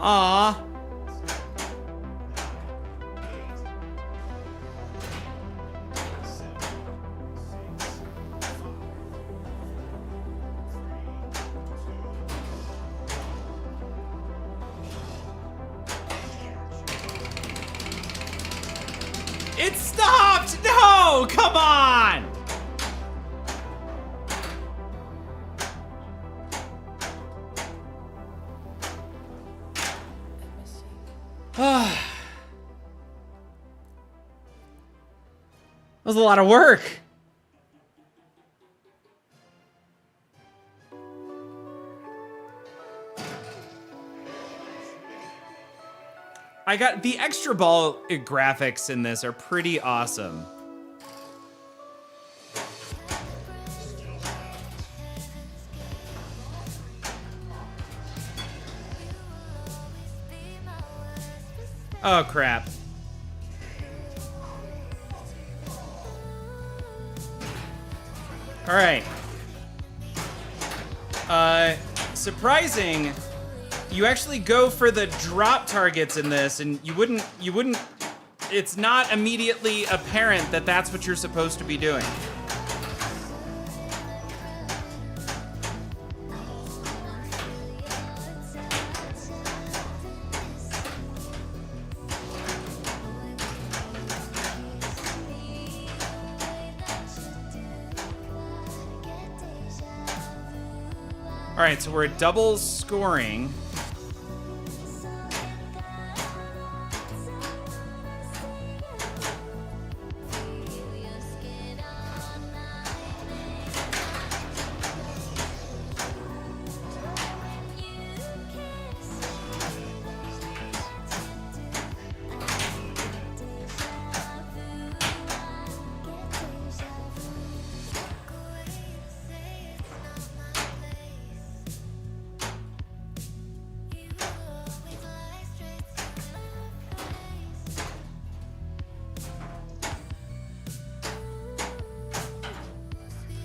Speaker 2: Aww. It stopped! No! Come on! That was a lot of work. I got the extra ball graphics in this are pretty awesome. Oh, crap. All right. Surprising, you actually go for the drop targets in this, and you wouldn't, it's not immediately apparent that that's what you're supposed to be doing. All right, so we're at double scoring.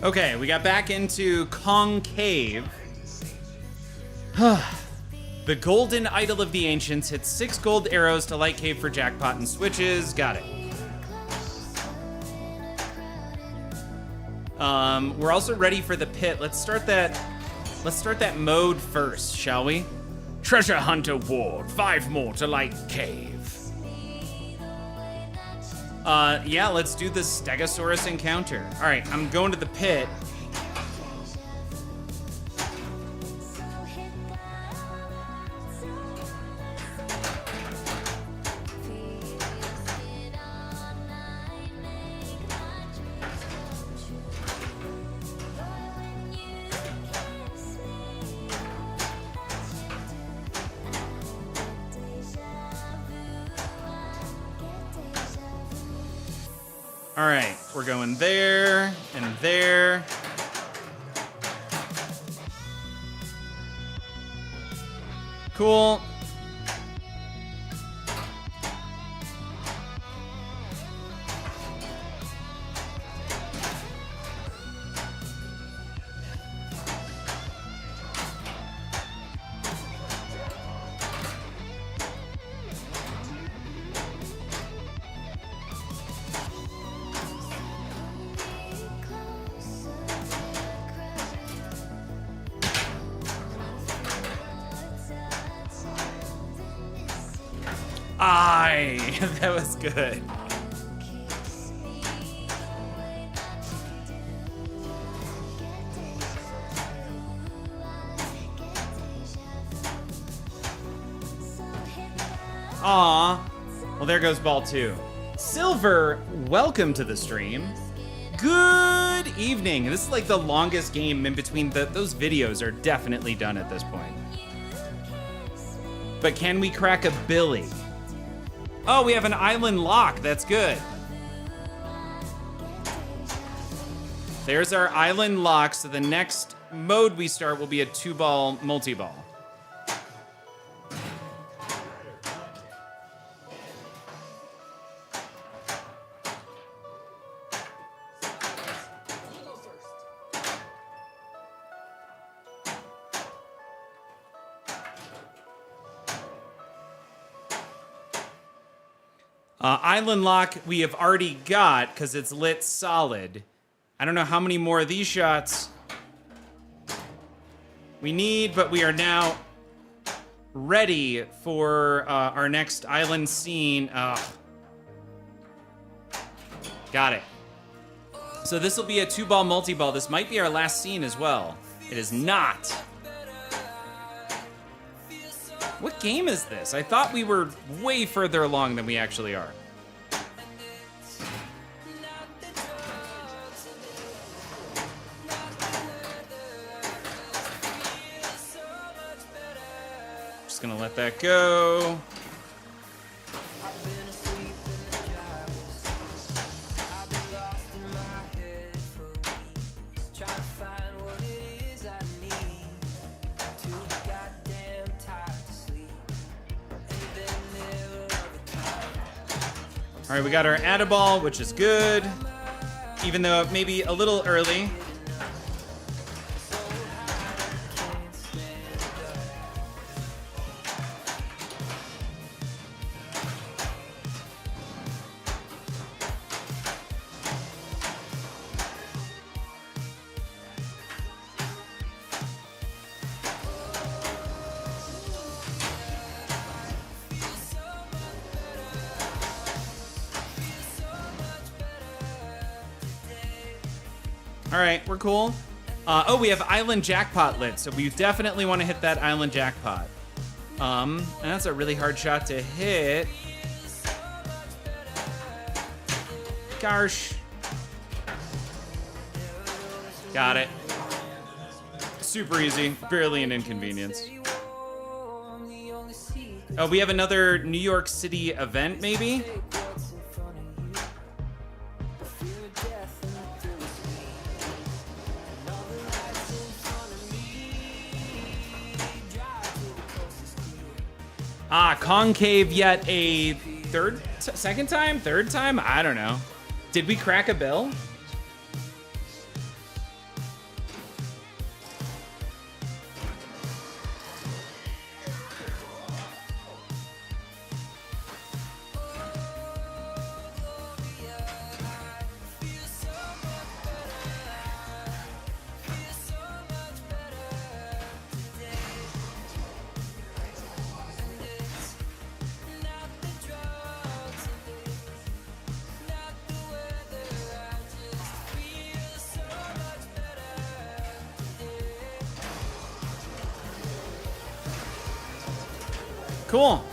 Speaker 2: Okay, we got back into Kong Cave. The golden idol of the ancients hits 6 gold arrows to light cave for jackpot and switches. Got it. We're also ready for the pit. Let's start that mode first, shall we? Treasure Hunt Award. 5 more to light cave. Yeah, let's do the Stegosaurus encounter. All right, I'm going to the pit. All right, we're going there and there. Cool. That was good. Aw. Well, there goes ball 2. Silver, welcome to the stream. Good evening. This is like the longest game in between. Those videos are definitely done at this point. But can we crack a Billy? Oh, we have an island lock. That's good. There's our island lock. So the next mode we start will be a 2-ball multi-ball. Island lock we have already got because it's lit solid. I don't know how many more of these shots we need, but we are now ready for our next island scene. Got it. So this will be a 2-ball multi-ball. This might be our last scene as well. It is not. What game is this? I thought we were way further along than we actually are. Just gonna let that go. All right, we got our Add-a-Ball, which is good, even though it may be a little early. All right, we're cool. Oh, we have Island Jackpot lit, so we definitely want to hit that Island Jackpot. And that's a really hard shot to hit. Gosh. Got it. Super easy, barely an inconvenience. Oh, we have another New York City event, maybe? Concave yet a second time? Third time? I don't know. Did we crack a bill? Cool.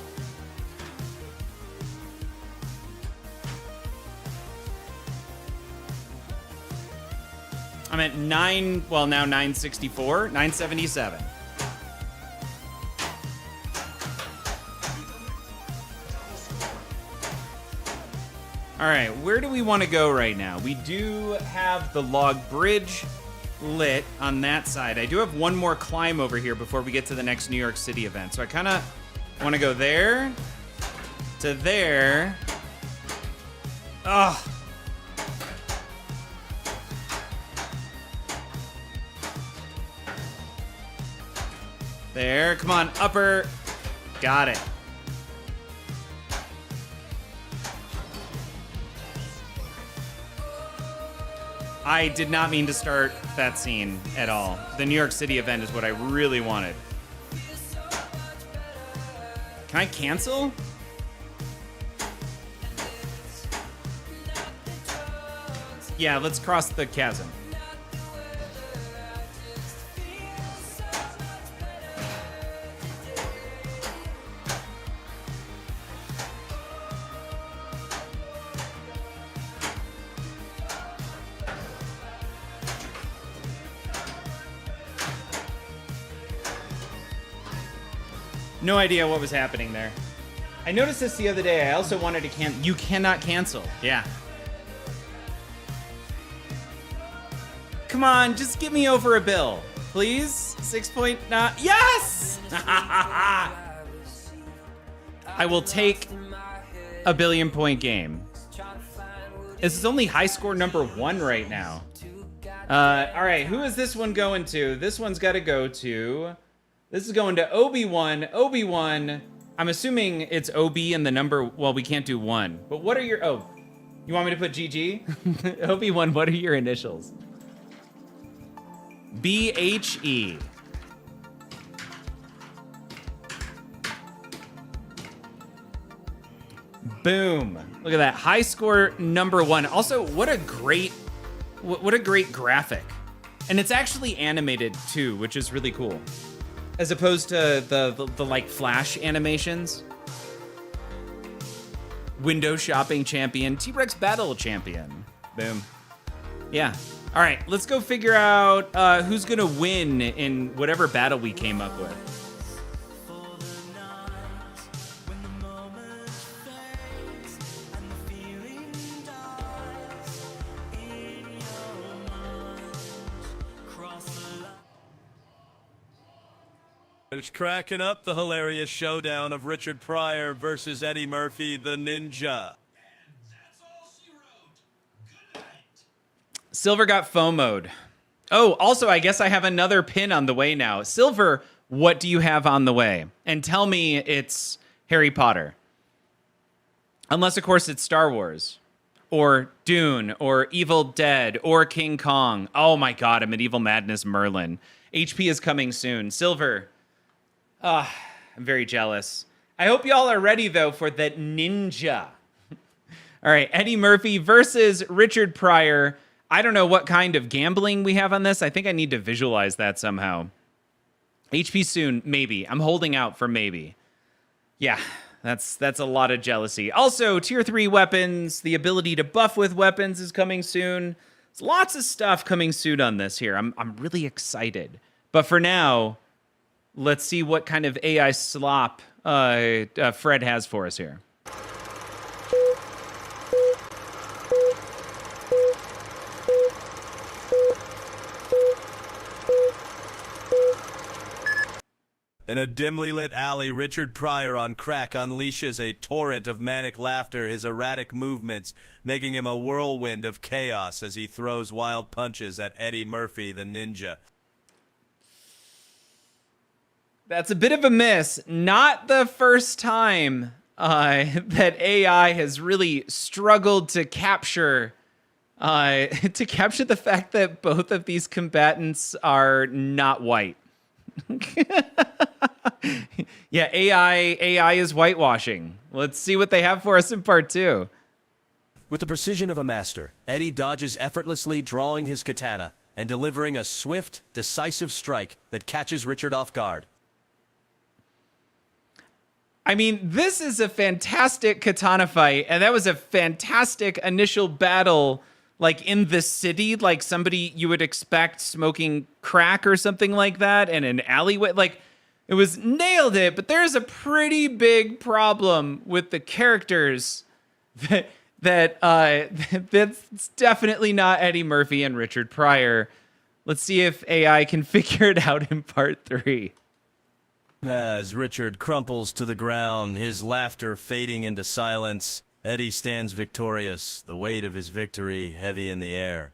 Speaker 2: I'm at now 964, 977. All right, where do we want to go right now? We do have the log bridge lit on that side. I do have one more climb over here before we get to the next New York City event. So I kind of want to go there to there. Ugh. There, come on, upper. Got it. I did not mean to start that scene at all. The New York City event is what I really wanted. Can I cancel? Yeah, let's cross the chasm. No idea what was happening there. I noticed this the other day. I also wanted to you cannot cancel. Yeah. Come on, just get me over a bill, please. 6.9. Yes! I will take a billion-point game. This is only high score number 1 right now. All right, who is this one going to? This one's got to go to... This is going to Obi-Wan. Obi-Wan, I'm assuming it's OB and the number... Well, we can't do 1. But what are your... Oh, you want me to put GG? Obi-Wan, what are your initials? BHE. Boom. Look at that. High score number 1. Also, what a great graphic. And it's actually animated too, which is really cool. As opposed to the like Flash animations. Window shopping champion. T-Rex battle champion. Boom. Yeah. All right, let's go figure out who's gonna win in whatever battle we came up with.
Speaker 5: It's cracking up, the hilarious showdown of Richard Pryor versus Eddie Murphy, the Ninja.
Speaker 2: Silver got FOMO'd. Oh, also, I guess I have another pin on the way now. Silver, what do you have on the way? And tell me it's Harry Potter. Unless, of course, it's Star Wars. Or Dune. Or Evil Dead. Or King Kong. Oh my god, a Medieval Madness Merlin. HP is coming soon. Silver. I'm very jealous. I hope y'all are ready, though, for the Ninja. All right, Eddie Murphy versus Richard Pryor. I don't know what kind of gambling we have on this. I think I need to visualize that somehow. HP soon, maybe. I'm holding out for maybe. Yeah, that's a lot of jealousy. Also, tier 3 weapons, the ability to buff with weapons is coming soon. There's lots of stuff coming soon on this here. I'm really excited. But for now, let's see what kind of AI slop Fred has for us here.
Speaker 5: In a dimly lit alley, Richard Pryor on crack unleashes a torrent of manic laughter, his erratic movements making him a whirlwind of chaos as he throws wild punches at Eddie Murphy, the Ninja.
Speaker 2: That's a bit of a miss. Not the first time that AI has really struggled to capture the fact that both of these combatants are not white. Yeah, AI is whitewashing. Let's see what they have for us in part 2.
Speaker 13: With the precision of a master, Eddie dodges effortlessly, drawing his katana and delivering a swift, decisive strike that catches Richard off guard.
Speaker 2: I mean, this is a fantastic katana fight, and that was a fantastic initial battle, like in the city, like somebody you would expect smoking crack or something like that in an alleyway. Like, it was nailed it, but there's a pretty big problem with the characters that's definitely not Eddie Murphy and Richard Pryor. Let's see if AI can figure it out in part 3.
Speaker 5: As Richard crumples to the ground, his laughter fading into silence, Eddie stands victorious, the weight of his victory heavy in the air.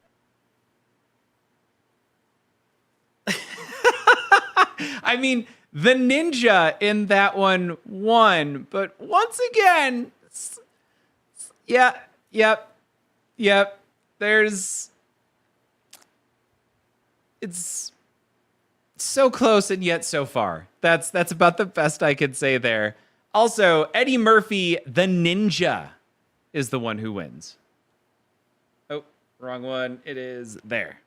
Speaker 2: I mean, the ninja in that one won, but once again, yep. It's so close and yet so far. That's about the best I could say there. Also, Eddie Murphy, the ninja, is the one who wins. Oh, wrong one. It is there.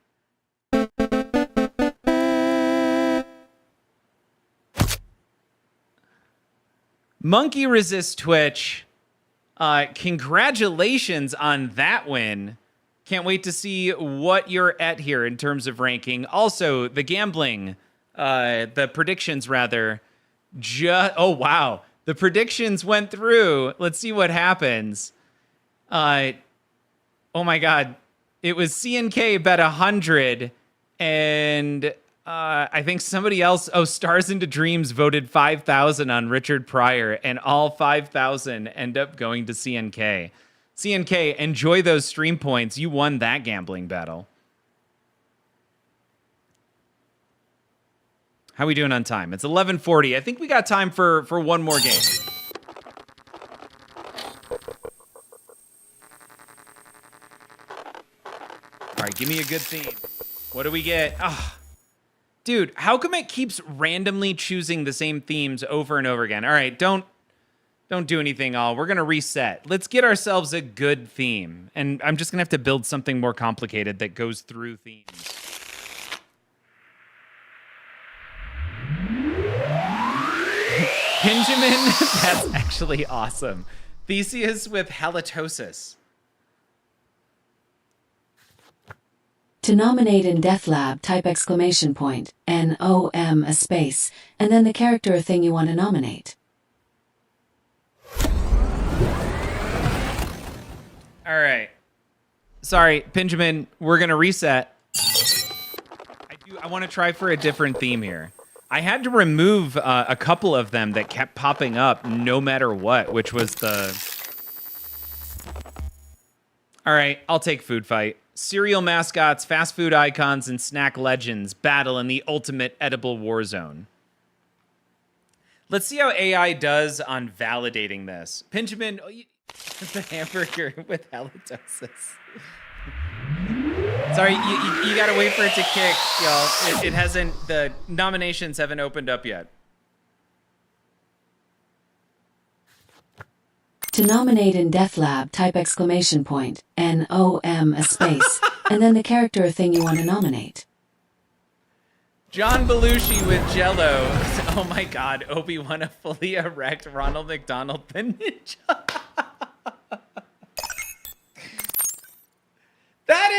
Speaker 2: Monkey Resist Twitch. Congratulations on that win. Can't wait to see what you're at here in terms of ranking. Also, the gambling, the predictions rather, Oh, wow. The predictions went through. Let's see what happens. Oh my God. It was CNK bet 100, and I think somebody else, Stars into Dreams voted 5,000 on Richard Pryor, and all 5,000 end up going to CNK. CNK, enjoy those stream points. You won that gambling battle. How are we doing on time? It's 11:40. I think we got time for one more game. All right, give me a good theme. What do we get? Oh, dude, how come it keeps randomly choosing the same themes over and over again? All right, don't do anything. We're going to reset. Let's get ourselves a good theme. And I'm just going to have to build something more complicated that goes through themes. Benjamin, that's actually awesome. Theseus with halitosis.
Speaker 3: To nominate in DeathLab, type !NOM a space, and then the character or thing you want to nominate.
Speaker 2: All right. Sorry, Benjamin, we're going to reset. I want to try for a different theme here. I had to remove a couple of them that kept popping up no matter what, which was the... All right, I'll take Food Fight. Cereal mascots, fast food icons, and snack legends battle in the ultimate edible war zone. Let's see how AI does on validating this. Benjamin, the hamburger with halitosis. Sorry, you gotta wait for it to kick, y'all. It hasn't, the nominations haven't opened up yet.
Speaker 3: To nominate in DeathLab, type !NOM a space, and then the character or thing you want to nominate.
Speaker 2: John Belushi with Jello. Oh my God, Obi-Wan a fully erect Ronald McDonald the Ninja. That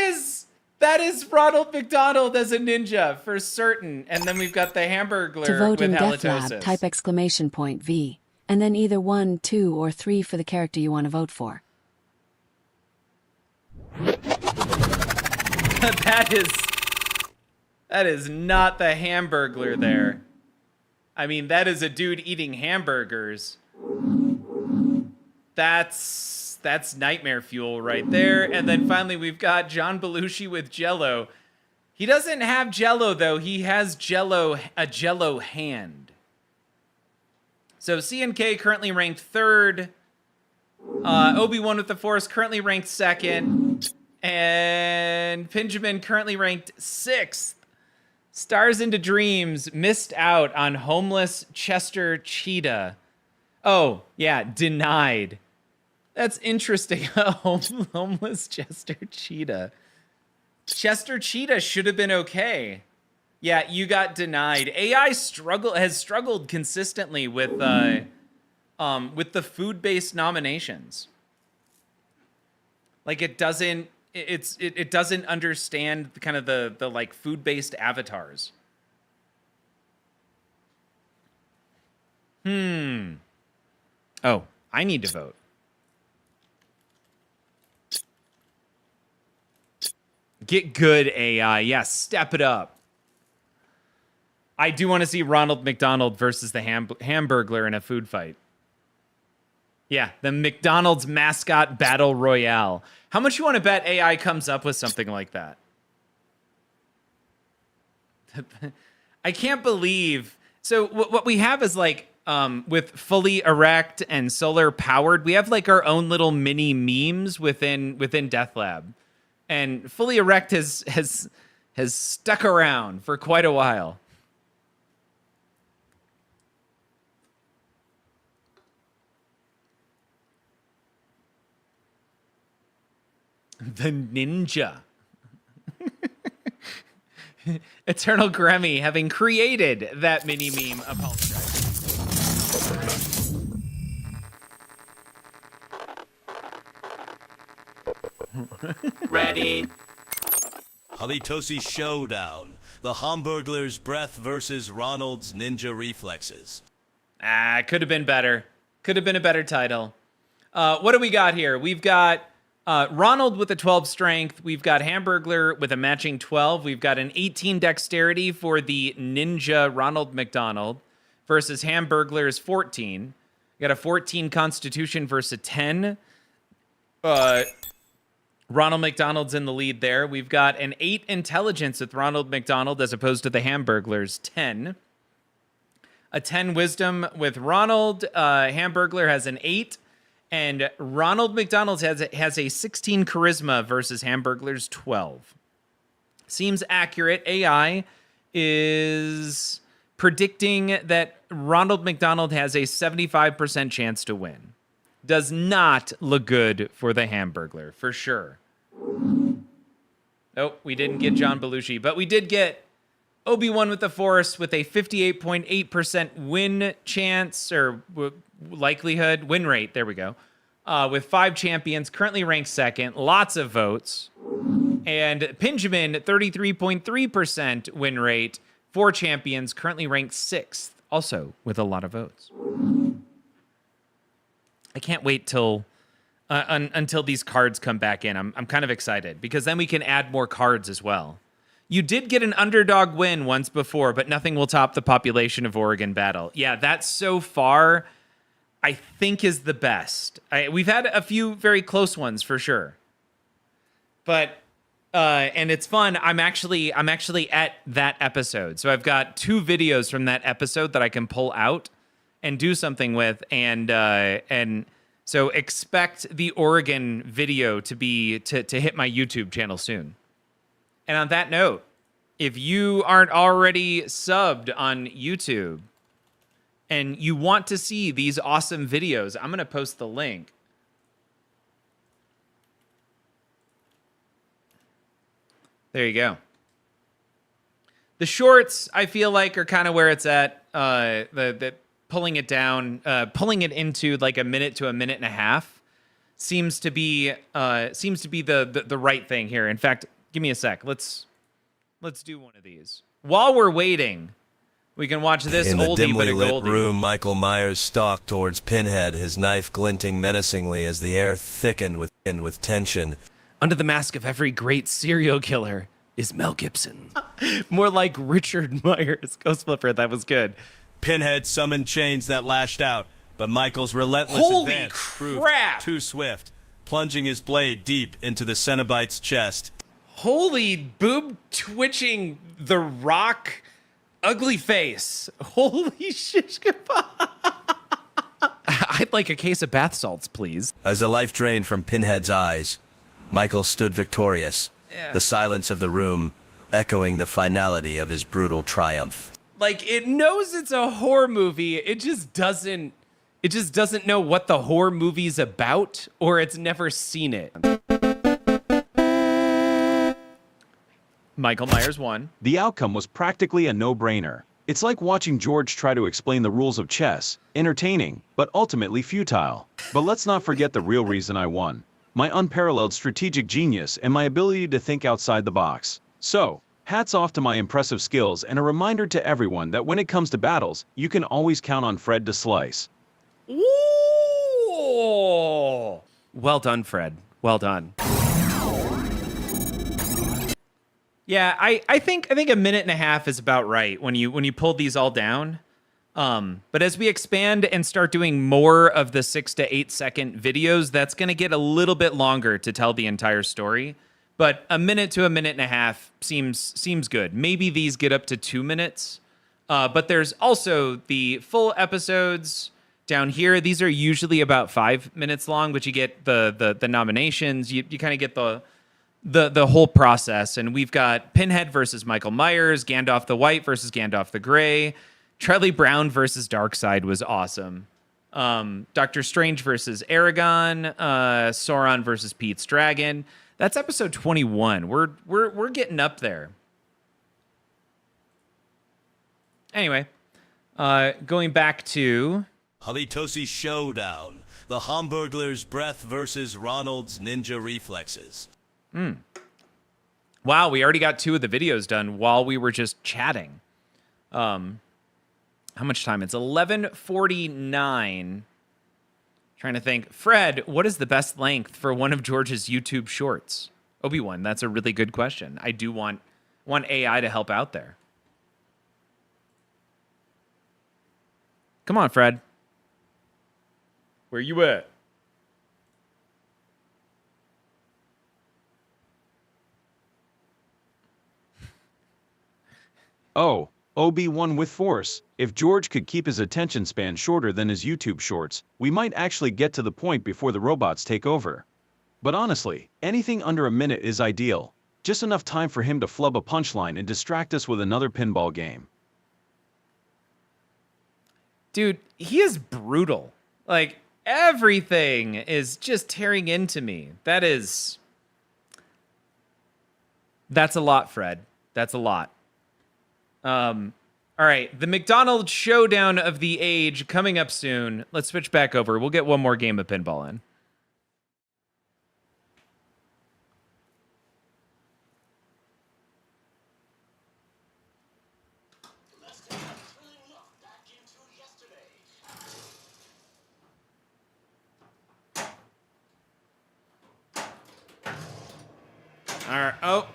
Speaker 2: is Ronald McDonald as a ninja for certain. And then we've got the Hamburglar
Speaker 3: To vote
Speaker 2: with
Speaker 3: in
Speaker 2: halitosis.
Speaker 3: DeathLab, type !V, and then either 1, 2, or 3 for the character you want to vote for.
Speaker 2: That is not the Hamburglar there. I mean, that is a dude eating hamburgers. That's nightmare fuel right there. And then finally, we've got John Belushi with Jello. He doesn't have Jello, though. He has a Jello hand. So CNK currently ranked 3rd. Obi-Wan with the Force currently ranked 2nd. And Benjamin currently ranked 6th. Stars into Dreams missed out on homeless Chester Cheetah. Oh, yeah, denied. That's interesting. Homeless Chester Cheetah. Chester Cheetah should have been okay. Yeah, you got denied. AI has struggled consistently with the food-based nominations. Like it doesn't understand kind of the like food-based avatars. Oh, I need to vote. Get good, AI. Yeah, step it up. I do want to see Ronald McDonald versus the Hamburglar in a food fight. Yeah, the McDonald's mascot battle royale. How much you want to bet AI comes up with something like that? I can't believe. So what we have is like with fully erect and solar powered, we have like our own little mini memes within DeathLab. And fully erect has stuck around for quite a while. The ninja. Eternal Gremmy, having created that mini meme, apologize.
Speaker 5: Ready. Halitosis Showdown. The Hamburglar's breath versus Ronald's ninja reflexes.
Speaker 2: Could have been better. Could have been a better title. What do we got here? We've got Ronald with a 12 strength. We've got Hamburglar with a matching 12. We've got an 18 dexterity for the ninja Ronald McDonald versus Hamburglar's 14. We got a 14 constitution versus a 10. Ronald McDonald's in the lead there. We've got an 8 intelligence with Ronald McDonald as opposed to the Hamburglar's 10. A 10 wisdom with Ronald. Hamburglar has an 8. And Ronald McDonald has a 16 charisma versus Hamburglar's 12. Seems accurate. AI is predicting that Ronald McDonald has a 75% chance to win. Does not look good for the Hamburglar, for sure. Nope, we didn't get John Belushi, but we did get Obi-Wan with the Force with a 58.8% win chance, or likelihood, win rate, there we go. With 5 champions, currently ranked 2nd, lots of votes. And Pinjamin, 33.3% win rate, 4 champions, currently ranked 6th, also with a lot of votes. I can't wait till until these cards come back in. I'm kind of excited because then we can add more cards as well. You did get an underdog win once before, but nothing will top the population of Oregon Battle. Yeah, that so far, I think, is the best. We've had a few very close ones for sure, but and it's fun. I'm actually at that episode, so I've got 2 videos from that episode that I can pull out and do something with, and so expect the Oregon video to hit my YouTube channel soon. And on that note, if you aren't already subbed on YouTube and you want to see these awesome videos, I'm going to post the link. There you go. The shorts, I feel like, are kind of where it's at. The pulling it down, pulling it into like a minute to a minute and a half seems to be the right thing here. In fact, give me a sec. Let's do one of these. While we're waiting, we can watch this
Speaker 5: In the
Speaker 2: oldie
Speaker 5: dimly
Speaker 2: but a
Speaker 5: lit
Speaker 2: goldie.
Speaker 5: room, Michael Myers stalked towards Pinhead, his knife glinting menacingly as the air thickened with tension.
Speaker 2: Under the mask of every great serial killer is Mel Gibson. More like Richard Myers. Ghost Flipper, that was good.
Speaker 5: Pinhead summoned chains that lashed out, but Michael's relentless
Speaker 2: Holy
Speaker 5: advance proved
Speaker 2: crap!
Speaker 5: too swift, plunging his blade deep into the Cenobite's chest.
Speaker 2: Holy boob twitching The Rock ugly face. Holy shit. I'd like a case of bath salts, please.
Speaker 5: As the life drained from Pinhead's eyes, Michael stood victorious, the silence of the room echoing the finality of his brutal triumph.
Speaker 2: Like, it knows it's a horror movie. It just doesn't know what the horror movie's about, or it's never seen it. Michael Myers won.
Speaker 12: The outcome was practically a no-brainer. It's like watching George try to explain the rules of chess. Entertaining, but ultimately futile. But let's not forget the real reason I won. My unparalleled strategic genius and my ability to think outside the box. So, hats off to my impressive skills and a reminder to everyone that when it comes to battles, you can always count on Fred to slice.
Speaker 2: Ooh! Well done, Fred. Well done. Yeah, I think a minute and a half is about right when you pull these all down. But as we expand and start doing more of the 6 to 8 second videos, that's going to get a little bit longer to tell the entire story. But a minute to a minute and a half seems good. Maybe these get up to 2 minutes. But there's also the full episodes down here. These are usually about 5 minutes long, but you get the nominations. You kind of get the whole process. And we've got Pinhead versus Michael Myers, Gandalf the White versus Gandalf the Gray, Charlie Brown versus Darkseid was awesome. Doctor Strange versus Aragon, Sauron versus Pete's Dragon. That's episode 21. We're getting up there. Anyway, going back to
Speaker 5: Halitosi Showdown. The Hamburglar's breath versus Ronald's ninja reflexes.
Speaker 2: Wow, we already got 2 of the videos done while we were just chatting. How how much time? It's 11:49. Trying to think. Fred, what is the best length for one of George's YouTube shorts? Obi-Wan, that's a really good question. I do want AI to help out there. Come on, Fred. Where you at?
Speaker 12: Oh, OB1 with Force. If George could keep his attention span shorter than his YouTube shorts, we might actually get to the point before the robots take over. But honestly, anything under a minute is ideal. Just enough time for him to flub a punchline and distract us with another pinball game.
Speaker 2: Dude, he is brutal. Like, everything is just tearing into me. That's a lot, Fred. That's a lot. All right, the McDonald's Showdown of the Age coming up soon. Let's switch back over. We'll get one more game of pinball in. All right. Oh.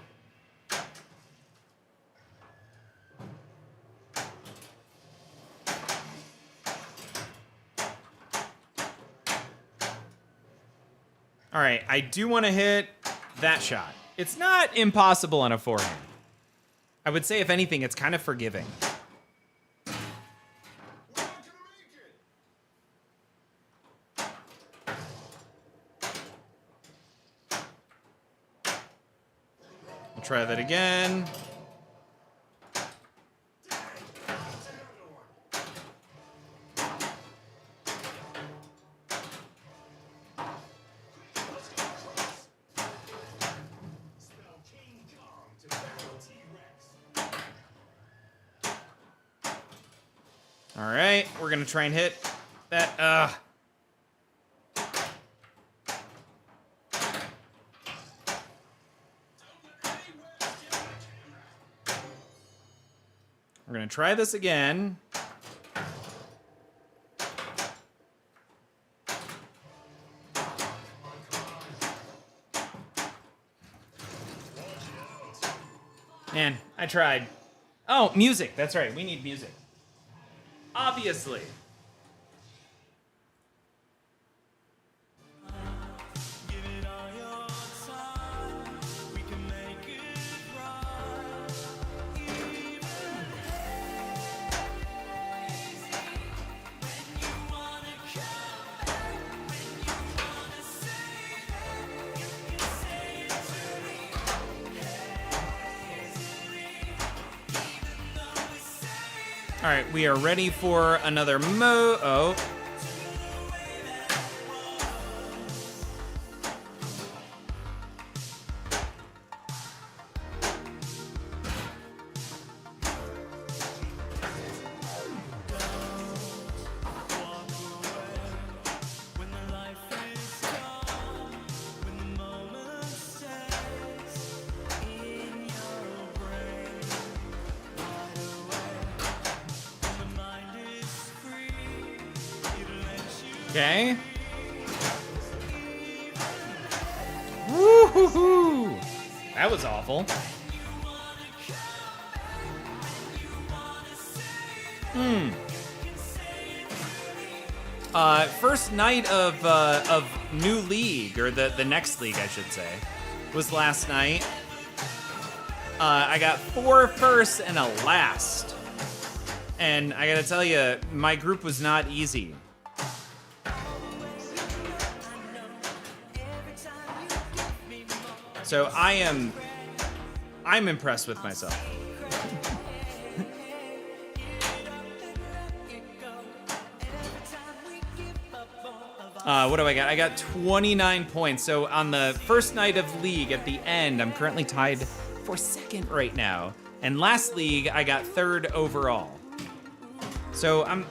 Speaker 2: All right, I do want to hit that shot. It's not impossible on a forehand. I would say, if anything, it's kind of forgiving. We'll try that again. All right, we're gonna try and hit that. We're gonna try this again. Man, I tried. Oh, music. That's right. We need music. Obviously. All right, we are ready for another Oh. Okay. Woo-hoo-hoo! That was awful. First night of new league, or the next league, I should say, was last night. I got 4 firsts and a last. And I gotta tell you, my group was not easy. So I'm impressed with myself. What do I got? I got 29 points. So on the first night of league at the end, I'm currently tied for second right now. And last league, I got 3rd overall. So I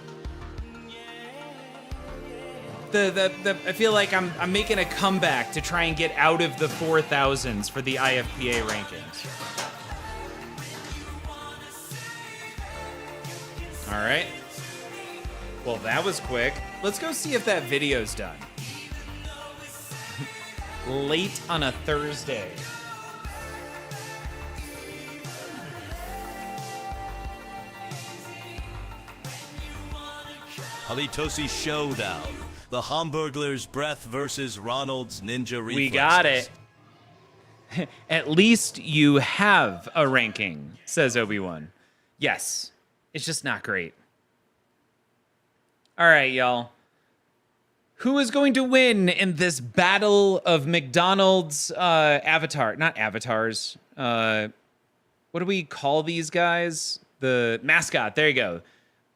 Speaker 2: feel like I'm making a comeback to try and get out of the 4,000s for the IFPA rankings. All right. Well, that was quick. Let's go see if that video's done. Late on a Thursday.
Speaker 5: Halitosi Showdown. The Hamburglar's breath versus Ronald's ninja reflexes.
Speaker 2: We got it. At least you have a ranking, says Obi-Wan. Yes. It's just not great. All right, y'all. Who is going to win in this battle of McDonald's avatar? Not avatars. What do we call these guys? The mascot. There you go.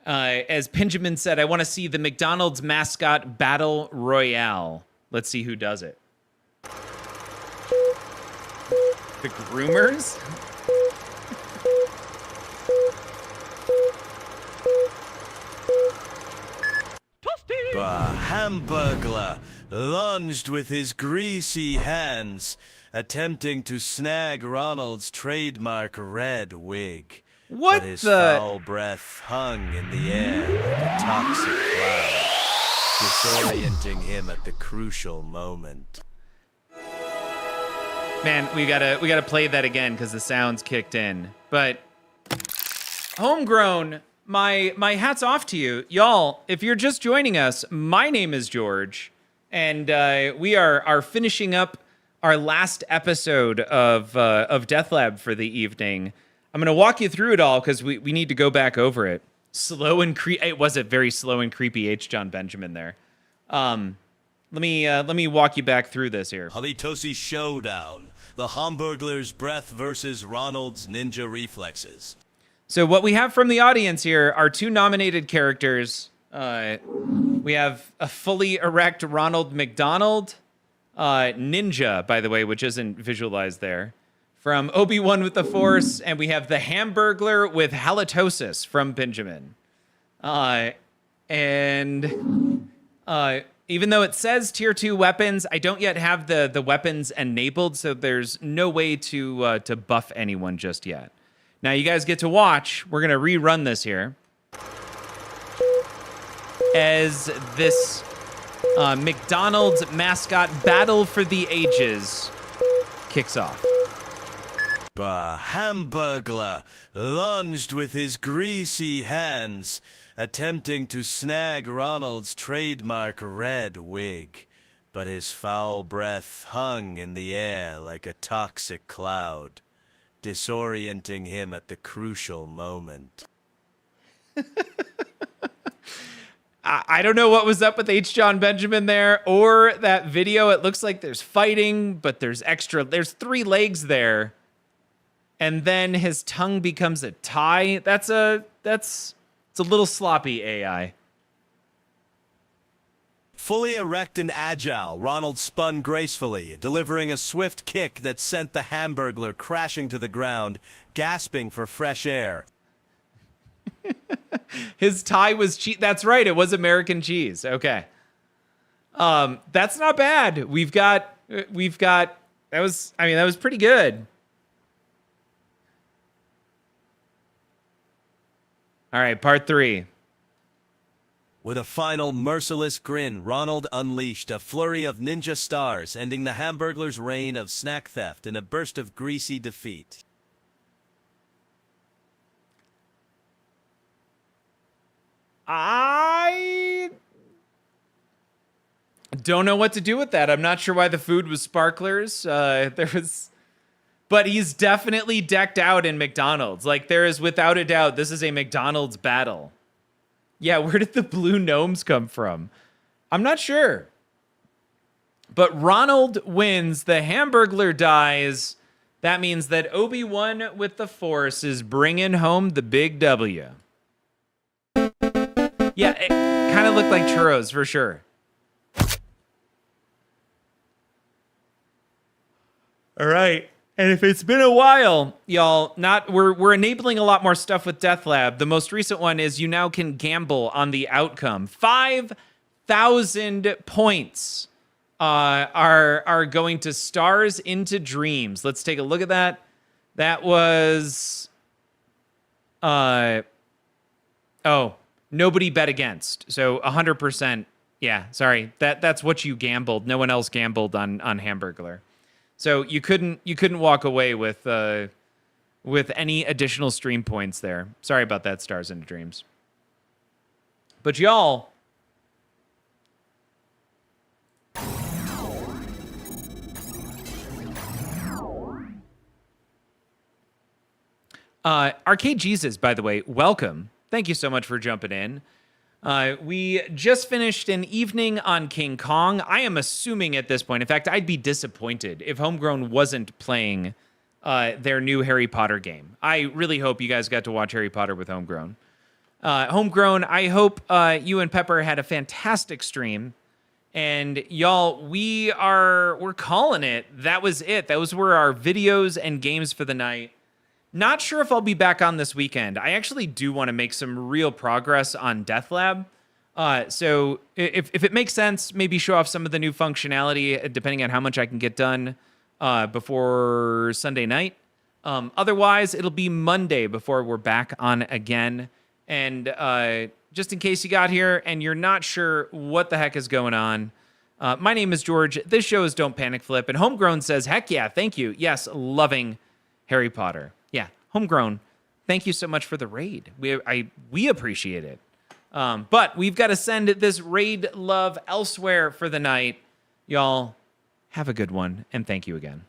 Speaker 2: As Benjamin said, I want to see the McDonald's mascot battle royale. Let's see who does it. The groomers?
Speaker 5: The Hamburglar lunged with his greasy hands, attempting to snag Ronald's trademark red wig.
Speaker 2: What
Speaker 5: but his
Speaker 2: the?
Speaker 5: foul breath hung in the air like a toxic cloud, disorienting him at the crucial moment.
Speaker 2: Man, we gotta play that again because the sound's kicked in. But homegrown, my hat's off to you, y'all. If you're just joining us, my name is George, and we are finishing up our last episode of DeathLab for the evening. I'm gonna walk you through it all because we need to go back over it. Slow and it was a very slow and creepy H. John Benjamin there. Let me walk you back through this here.
Speaker 5: Halitosi Showdown. The Hamburglar's breath versus Ronald's ninja reflexes.
Speaker 2: So what we have from the audience here are two nominated characters. We have a fully erect Ronald McDonald, ninja, by the way, which isn't visualized there, from Obi-Wan with the Force, and we have the Hamburglar with halitosis from Benjamin. Even though it says tier 2 weapons, I don't yet have the weapons enabled, so there's no way to buff anyone just yet. Now you guys get to watch. We're gonna rerun this here as this McDonald's mascot battle for the ages kicks off.
Speaker 5: The Hamburglar lunged with his greasy hands, attempting to snag Ronald's trademark red wig, but his foul breath hung in the air like a toxic cloud, disorienting him at the crucial moment.
Speaker 2: I don't know what was up with H. John Benjamin there or that video. It looks like there's fighting, but there's 3 legs there. And then his tongue becomes a tie. It's a little sloppy AI.
Speaker 5: Fully erect and agile, Ronald spun gracefully, delivering a swift kick that sent the Hamburglar crashing to the ground, gasping for fresh air.
Speaker 2: His tie was cheese. That's right. It was American cheese. Okay. That's not bad. We've got that was pretty good. All right, part 3.
Speaker 5: With a final merciless grin, Ronald unleashed a flurry of ninja stars, ending the Hamburglar's reign of snack theft in a burst of greasy defeat.
Speaker 2: I don't know what to do with that. I'm not sure why the food was sparklers. But he's definitely decked out in McDonald's. Like, there is without a doubt, this is a McDonald's battle. Yeah, where did the blue gnomes come from? I'm not sure. But Ronald wins. The Hamburglar dies. That means that Obi-Wan with the Force is bringing home the big W. Yeah, it kind of looked like churros for sure. All right. And if it's been a while, y'all, we're enabling a lot more stuff with DeathLab. The most recent one is you now can gamble on the outcome. 5,000 points are going to Stars into Dreams. Let's take a look at that. That was nobody bet against. So 100%. Yeah, sorry. That's what you gambled. No one else gambled on Hamburglar. So you couldn't walk away with any additional stream points there. Sorry about that, Stars into Dreams. But y'all, Arcade Jesus, by the way, welcome. Thank you so much for jumping in. We just finished an evening on King Kong. I am assuming at this point, in fact, I'd be disappointed if Homegrown wasn't playing their new Harry Potter game. I really hope you guys got to watch Harry Potter with Homegrown. Homegrown, I hope you and Pepper had a fantastic stream. And y'all, we're calling it. That was it. Those were our videos and games for the night. Not sure if I'll be back on this weekend. I actually do want to make some real progress on DeathLab. So if it makes sense, maybe show off some of the new functionality, depending on how much I can get done before Sunday night. Otherwise, it'll be Monday before we're back on again. And just in case you got here and you're not sure what the heck is going on, my name is George. This show is Don't Panic Flip. And Homegrown says, heck yeah, thank you. Yes, loving Harry Potter. Yeah, Homegrown, thank you so much for the raid. We appreciate it. But we've got to send this raid love elsewhere for the night. Y'all, have a good one, and thank you again.